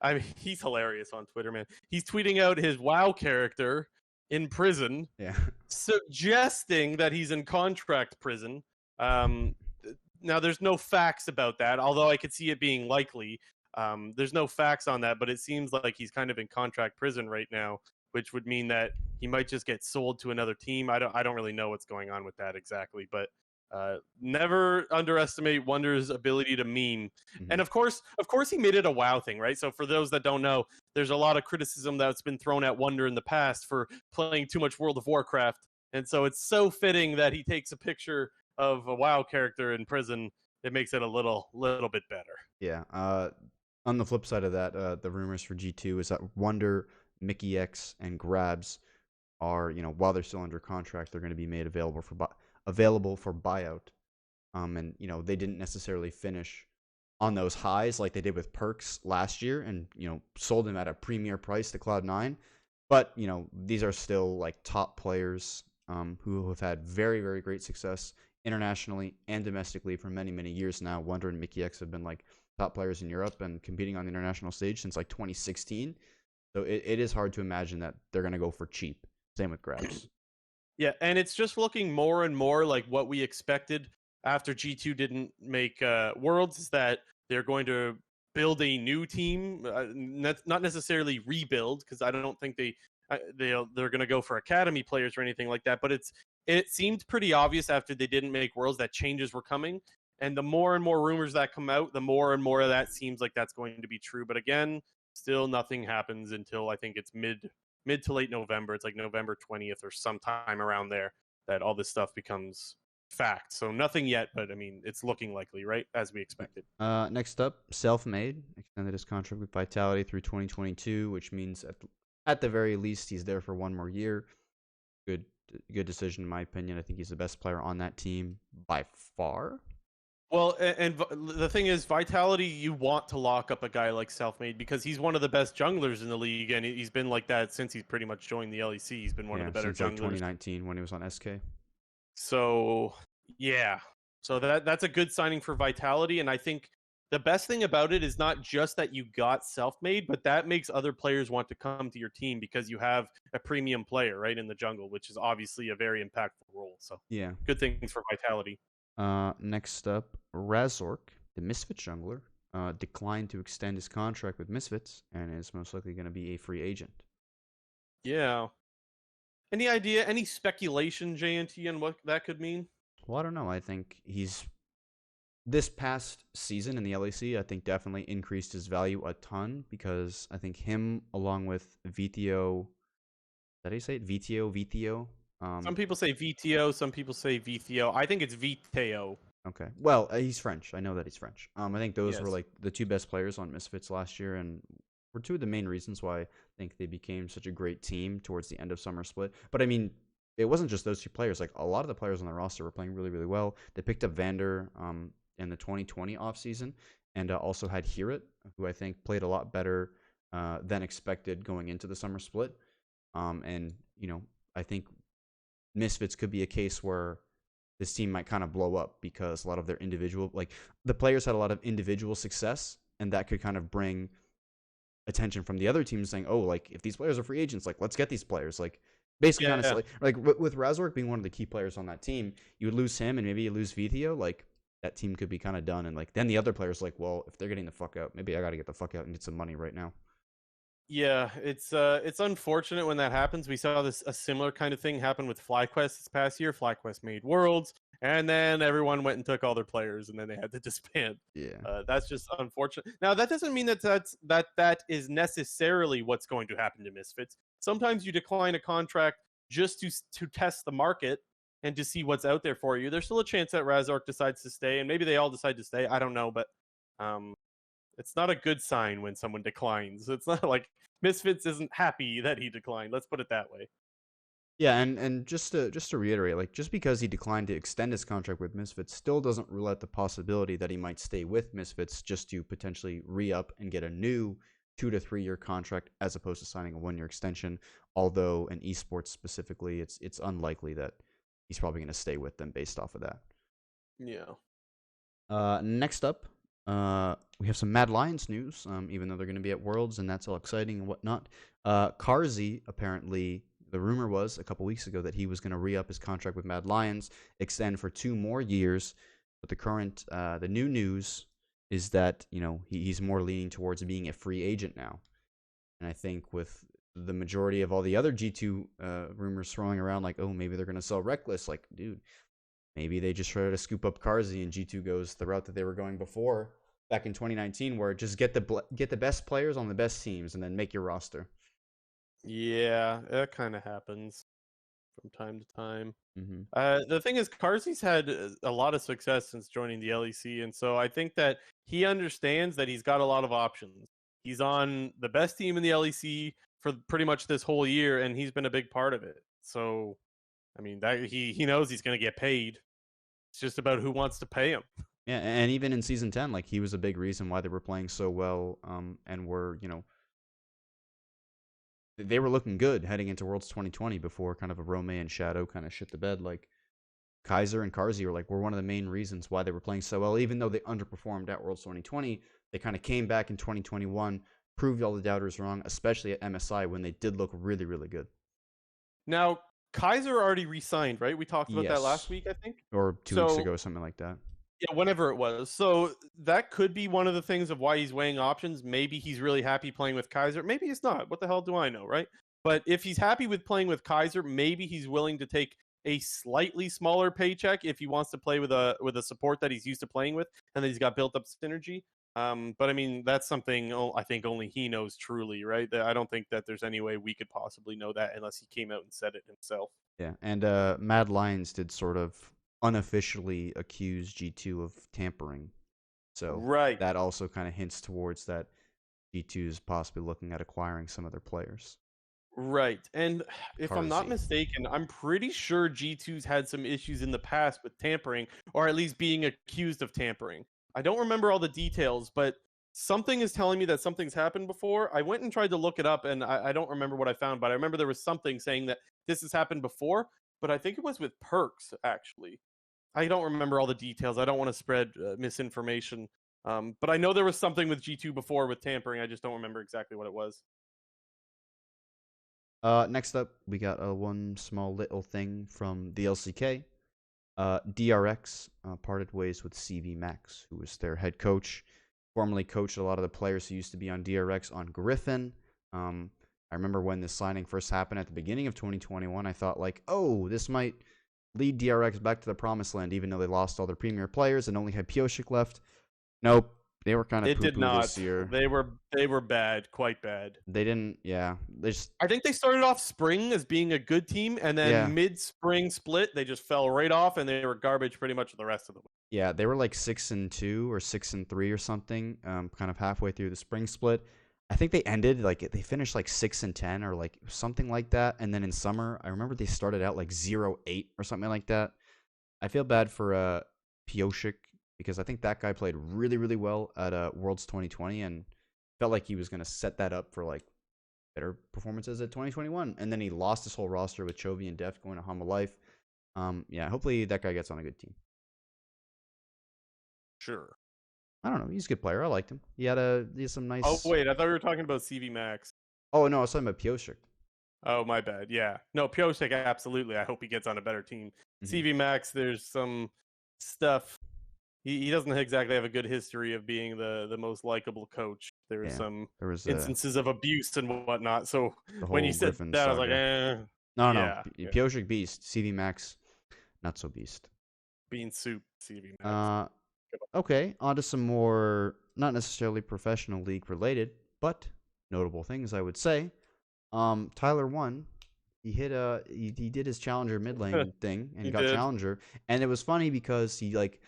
I mean, he's hilarious on Twitter, man. He's tweeting out his WoW character in prison, suggesting that he's in contract prison. Now, there's no facts about that, although I could see it being likely. There's no facts on that, but it seems like he's kind of in contract prison right now, which would mean that he might just get sold to another team. I don't really know what's going on with that exactly, but never underestimate Wonder's ability to meme. Mm-hmm. And of course he made it a WoW thing, right? So for those that don't know, there's a lot of criticism that's been thrown at Wonder in the past for playing too much World of Warcraft. And so it's so fitting that he takes a picture of a WoW character in prison. It makes it a little bit better. Yeah. On the flip side of that, the rumors for G2 is that Wonder, Mickey X, and Grabs are, while they're still under contract, they're going to be made available for buyout. And they didn't necessarily finish on those highs like they did with Perks last year, and sold him at a premier price to Cloud9. But these are still like top players who have had very, very great success internationally and domestically for many, many years now. Wonder and Mickey X have been like top players in Europe and competing on the international stage since like 2016. So it is hard to imagine that they're going to go for cheap. Same with Grabs. Yeah, and it's just looking more and more like what we expected after G2 didn't make Worlds, is that they're going to build a new team, not necessarily rebuild, because I don't think they're going to go for academy players or anything like that. But it seemed pretty obvious after they didn't make Worlds that changes were coming, and the more and more rumors that come out, the more and more of that seems like that's going to be true. But again, still nothing happens until I think it's mid mid to late November. It's like November 20th or sometime around there that all this stuff becomes fact. So nothing yet, but I mean, it's looking likely, right? As we expected. Next up, Self-Made extended his contract with Vitality through 2022, which means at the very least he's there for one more year. Good decision in my opinion. I think he's the best player on that team by far. Well, and the thing is, Vitality, you want to lock up a guy like Self-Made because he's one of the best junglers in the league, and he's been like that since he's pretty much joined the LEC. He's been one of the better since junglers. Like 2019 when he was on SK. So yeah, so that's a good signing for Vitality, and I think the best thing about it is not just that you got Self-Made, but that makes other players want to come to your team because you have a premium player right in the jungle, which is obviously a very impactful role. So yeah, good things for Vitality. Next up, Razork, the Misfit jungler, declined to extend his contract with Misfits and is most likely going to be a free agent. Yeah. Any idea, any speculation, JNT, on what that could mean? Well, I don't know. I think this past season in the LEC, I think definitely increased his value a ton because I think him along with Vito, did I say it? Vito? Some people say VTO, some people say VTO. I think it's VTO. Okay. Well, he's French. I know that he's French. I think those were Yes. like the two best players on Misfits last year, and were two of the main reasons why I think they became such a great team towards the end of Summer Split. But I mean, it wasn't just those two players. Like a lot of the players on the roster were playing really, really well. They picked up Vander in the 2020 offseason, and also had Herit, who I think played a lot better than expected going into the Summer Split. And I think Misfits could be a case where this team might kind of blow up because a lot of their individual, like the players had a lot of individual success, and that could kind of bring attention from the other teams saying, oh, like if these players are free agents, like let's get these players. Like basically, Yeah. honestly, like with Razork being one of the key players on that team, you would lose him and maybe you lose Vito, like that team could be kind of done. And like then the other players like, well, if they're getting the fuck out, maybe I got to get the fuck out and get some money right now. Yeah, it's unfortunate when that happens. We saw a similar kind of thing happen with FlyQuest this past year. FlyQuest made Worlds, and then everyone went and took all their players, and then they had to disband. Yeah. That's just unfortunate. Now that doesn't mean that is necessarily what's going to happen to Misfits. Sometimes you decline a contract just to test the market and to see what's out there for you. There's still a chance that Razork decides to stay, and maybe they all decide to stay. I don't know, but it's not a good sign when someone declines. It's not like Misfits isn't happy that he declined. Let's put it that way. Yeah, and just to reiterate, like just because he declined to extend his contract with Misfits still doesn't rule out the possibility that he might stay with Misfits just to potentially re-up and get a new 2 to 3 year contract as opposed to signing a 1-year extension. Although in esports specifically, it's unlikely that he's probably going to stay with them based off of that. Yeah. Next up, we have some Mad Lions news, even though they're going to be at Worlds, and that's all exciting and whatnot. Carzzy, apparently, the rumor was a couple weeks ago that he was going to re-up his contract with Mad Lions, extend for 2 more years. But the new news is that he's more leaning towards being a free agent now. And I think with the majority of all the other G2 rumors throwing around, like, oh, maybe they're going to sell Reckless, like, dude, maybe they just try to scoop up Carzzy and G2 goes the route that they were going before back in 2019, where just get the best players on the best teams and then make your roster. Yeah, that kind of happens from time to time. Mm-hmm. The thing is, Carzzy's had a lot of success since joining the LEC, and so I think that he understands that he's got a lot of options. He's on the best team in the LEC for pretty much this whole year, and he's been a big part of it. So, I mean, that he knows he's going to get paid. It's just about who wants to pay him. Yeah, and even in Season 10, like, he was a big reason why they were playing so well, and were, they were looking good heading into Worlds 2020 before kind of a Rome and Shadow kind of shit the bed. Like, Kaiser and Carzzy were one of the main reasons why they were playing so well. Even though they underperformed at Worlds 2020, they kind of came back in 2021, proved all the doubters wrong, especially at MSI when they did look really, really good. Now, Kaiser already re-signed, right? We talked about that last week, I think. Or 2 weeks ago, something like that. Yeah, whenever it was. So that could be one of the things of why he's weighing options. Maybe he's really happy playing with Kaiser. Maybe he's not. What the hell do I know, right? But if he's happy with playing with Kaiser, maybe he's willing to take a slightly smaller paycheck if he wants to play with a support that he's used to playing with and that he's got built up synergy. But I mean, that's something I think only he knows truly, right? I don't think that there's any way we could possibly know that unless he came out and said it himself. Yeah, and Mad Lions did sort of unofficially accuse G2 of tampering. So Right. that also kind of hints towards that G2 is possibly looking at acquiring some of their players. Right. And if I'm not Carsey. mistaken, I'm pretty sure G2's had some issues in the past with tampering, or at least being accused of tampering. I don't remember all the details, but something is telling me that something's happened before. I went and tried to look it up, and I don't remember what I found, but I remember there was something saying that this has happened before, but I think it was with Perks, actually. I don't remember all the details. I don't want to spread misinformation. But I know there was something with G2 before with tampering. I just don't remember exactly what it was. Next up, we got one small little thing from the LCK. DRX parted ways with CV Max, who was their head coach. Formerly coached a lot of the players who used to be on DRX on Griffin. I remember when this signing first happened at the beginning of 2021, I thought like, oh, this might lead DRX back to the promised land, even though they lost all their premier players and only had Pioshik left. Nope, they were kind of poo-poo this year. They were bad, quite bad. They didn't, yeah. I think they started off spring as being a good team, and then mid-spring split, they just fell right off, and they were garbage pretty much the rest of the way. Yeah, they were like 6-2 or 6-3 or something, kind of halfway through the spring split. I think they ended like they finished like 6-10 or like something like that. And then in summer, I remember they started out like 0-8 or something like that. I feel bad for Pioshik because I think that guy played really, really well at Worlds 2020 and felt like he was going to set that up for like better performances at 2021. And then he lost his whole roster with Chovy and Deft going to Hama Life. Yeah, hopefully that guy gets on a good team. Sure. I don't know. He's a good player. I liked him. He had some nice. Oh wait, I thought we were talking about CV Max. Oh no, I was talking about Pioshik. Oh my bad. Yeah, no, Pioshik absolutely. I hope he gets on a better team. CV Max, there's some stuff. He doesn't exactly have a good history of being the most likable coach. There was instances of abuse and whatnot. So when you said that, I was like, No. Pioshik beast. CV Max, not so beast. Bean soup. CV Max. Okay, on to some more, not necessarily professional league related, but notable things, I would say. Tyler won. He hit he did his challenger mid lane thing and got challenger, and it was funny because he like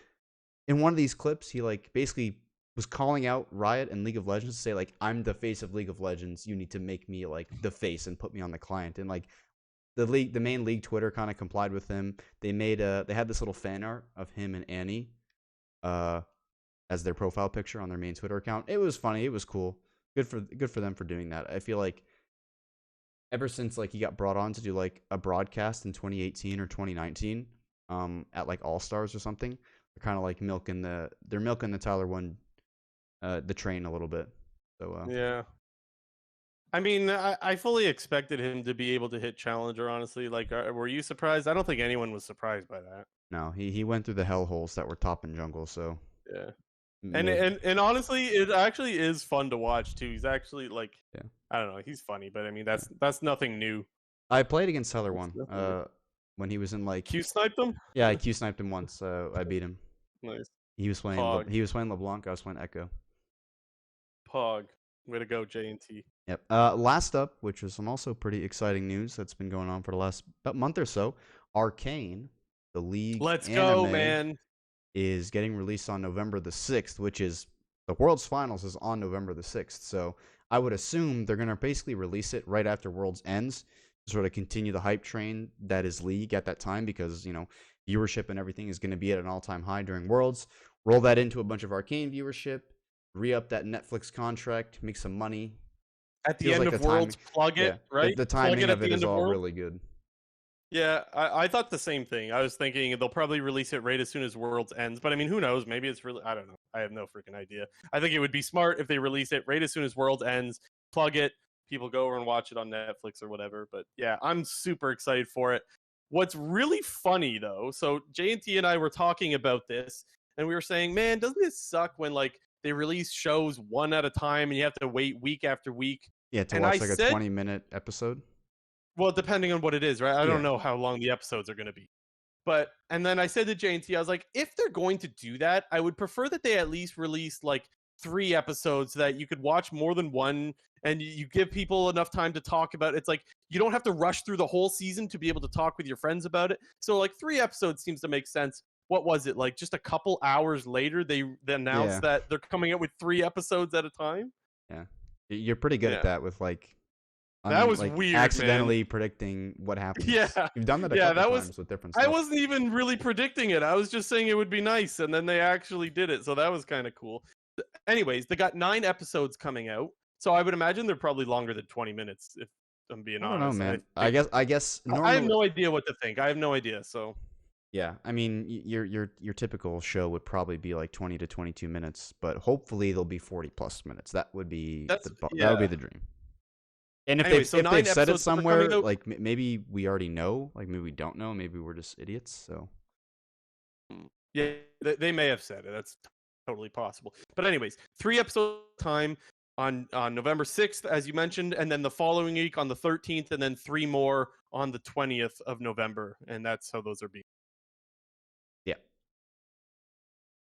in one of these clips he like basically was calling out Riot and League of Legends to say like I'm the face of League of Legends. You need to make me like the face and put me on the client, and like the main league Twitter kind of complied with him. They had this little fan art of him and Annie. As their profile picture on their main Twitter account. It was funny. It was cool. Good for them for doing that. I feel like ever since like he got brought on to do like a broadcast in 2018 or 2019, at like All Stars or something, they're kind of like milking the Tyler One, the train a little bit. So yeah. I mean, I fully expected him to be able to hit challenger. Honestly, like, were you surprised? I don't think anyone was surprised by that. No, he went through the hellholes that were top in jungle. So yeah, and honestly, it actually is fun to watch too. He's actually like, I don't know, he's funny, but I mean, that's nothing new. I played against Tyler One when he was in like Q sniped him. Yeah, I Q sniped him once. I beat him. Nice. He was playing. He was playing LeBlanc. I was playing Echo. Pog. Way to go, J&T. Yep. Last up, which was some also pretty exciting news that's been going on for the last about month or so, Arcane, the league. Let's go, man. Is getting released on November the 6th, which is the World's Finals is on November the 6th. So I would assume they're going to basically release it right after Worlds ends to sort of continue the hype train that is League at that time because, you know, viewership and everything is going to be at an all-time high during Worlds. Roll that into a bunch of Arcane viewership. Re-up that Netflix contract, make some money. At the end of Worlds, plug it, right? The timing of it is all really good. Yeah, I thought the same thing. I was thinking they'll probably release it right as soon as Worlds ends. But I mean, who knows? Maybe it's really, I don't know. I have no freaking idea. I think it would be smart if they release it right as soon as Worlds ends, plug it, people go over and watch it on Netflix or whatever. But yeah, I'm super excited for it. What's really funny though, so J&T and I were talking about this, and we were saying, man, doesn't it suck when like they release shows one at a time and you have to wait week after week? Yeah, to watch like a 20-minute episode. Well, depending on what it is, right? I don't know how long the episodes are going to be. And then I said to J&T, I was like, if they're going to do that, I would prefer that they at least release like 3 episodes so that you could watch more than one, and you give people enough time to talk about it. It's like you don't have to rush through the whole season to be able to talk with your friends about it. So like 3 episodes seems to make sense. What was it, like just a couple hours later they announced that they're coming out with 3 episodes at a time? Yeah, you're pretty good at that with like that was like weird, accidentally predicting what happens. Yeah, you've done that a couple times with different stuff. I wasn't even really predicting it. I was just saying it would be nice, and then they actually did it, so that was kind of cool. Anyways, they got 9 episodes coming out, so I would imagine they're probably longer than 20 minutes, if I'm being honest. I don't know, man. I guess normally, I have no idea what to think. I have no idea. So yeah, I mean, your typical show would probably be like 20 to 22 minutes, but hopefully they'll be 40 plus minutes. That would be that would be the dream. And if anyway, they've said it somewhere, like maybe we already know, like maybe we don't know, maybe we're just idiots. So yeah, they may have said it. That's totally possible. But anyways, 3 episodes time on November 6th, as you mentioned, and then the following week on the 13th, and then 3 more on the 20th of November, and that's how those are being. Yeah,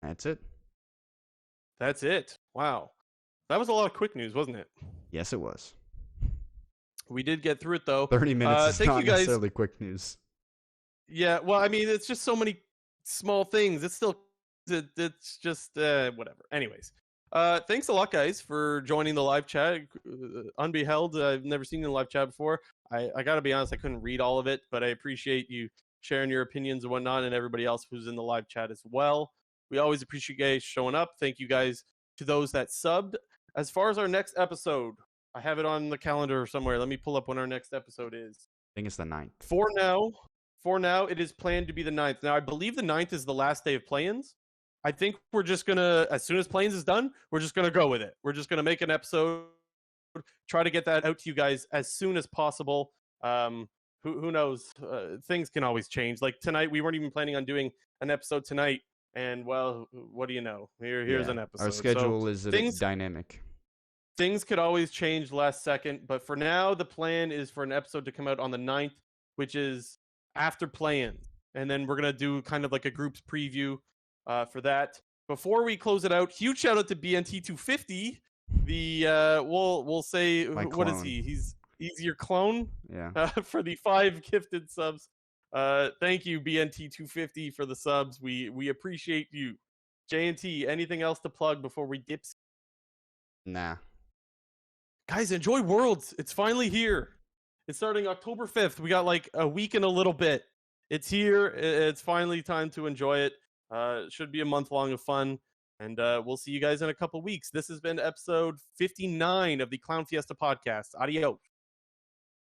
that's it. That's it. Wow, that was a lot of quick news, wasn't it? Yes, it was. We did get through it though. 30 minutes is not necessarily quick news. Yeah, well, I mean, it's just so many small things. It's still, it's just whatever. Anyways, thanks a lot, guys, for joining the live chat. Unbeheld, I've never seen you in the live chat before. I gotta be honest, I couldn't read all of it, but I appreciate you sharing your opinions and whatnot, and everybody else who's in the live chat as well. We always appreciate you guys showing up. Thank you guys to those that subbed. As far as our next episode, I have it on the calendar somewhere. Let me pull up when our next episode is. I think it's the 9th. For now, it is planned to be the 9th. Now, I believe the 9th is the last day of play-ins. I think we're just going to, as soon as play-ins is done, we're just going to go with it. We're just going to make an episode, try to get that out to you guys as soon as possible. Who knows? Things can always change. Like tonight, we weren't even planning on doing an episode tonight. And, well, what do you know? Here's an episode. Our schedule is dynamic. Things could always change last second, but for now, the plan is for an episode to come out on the 9th, which is after play-ins. And then we're going to do kind of like a group's preview for that. Before we close it out, huge shout out to BNT250. The we'll say, what is he? He's your clone. Yeah. For the 5 gifted subs. Thank you, BNT250, for the subs. We appreciate you. J&T, anything else to plug before we dip? Nah. Guys, enjoy Worlds. It's finally here. It's starting October 5th. We got like a week and a little bit. It's here. It's finally time to enjoy it. It should be a month long of fun. And we'll see you guys in a couple weeks. This has been episode 59 of the Clown Fiesta podcast. Adios.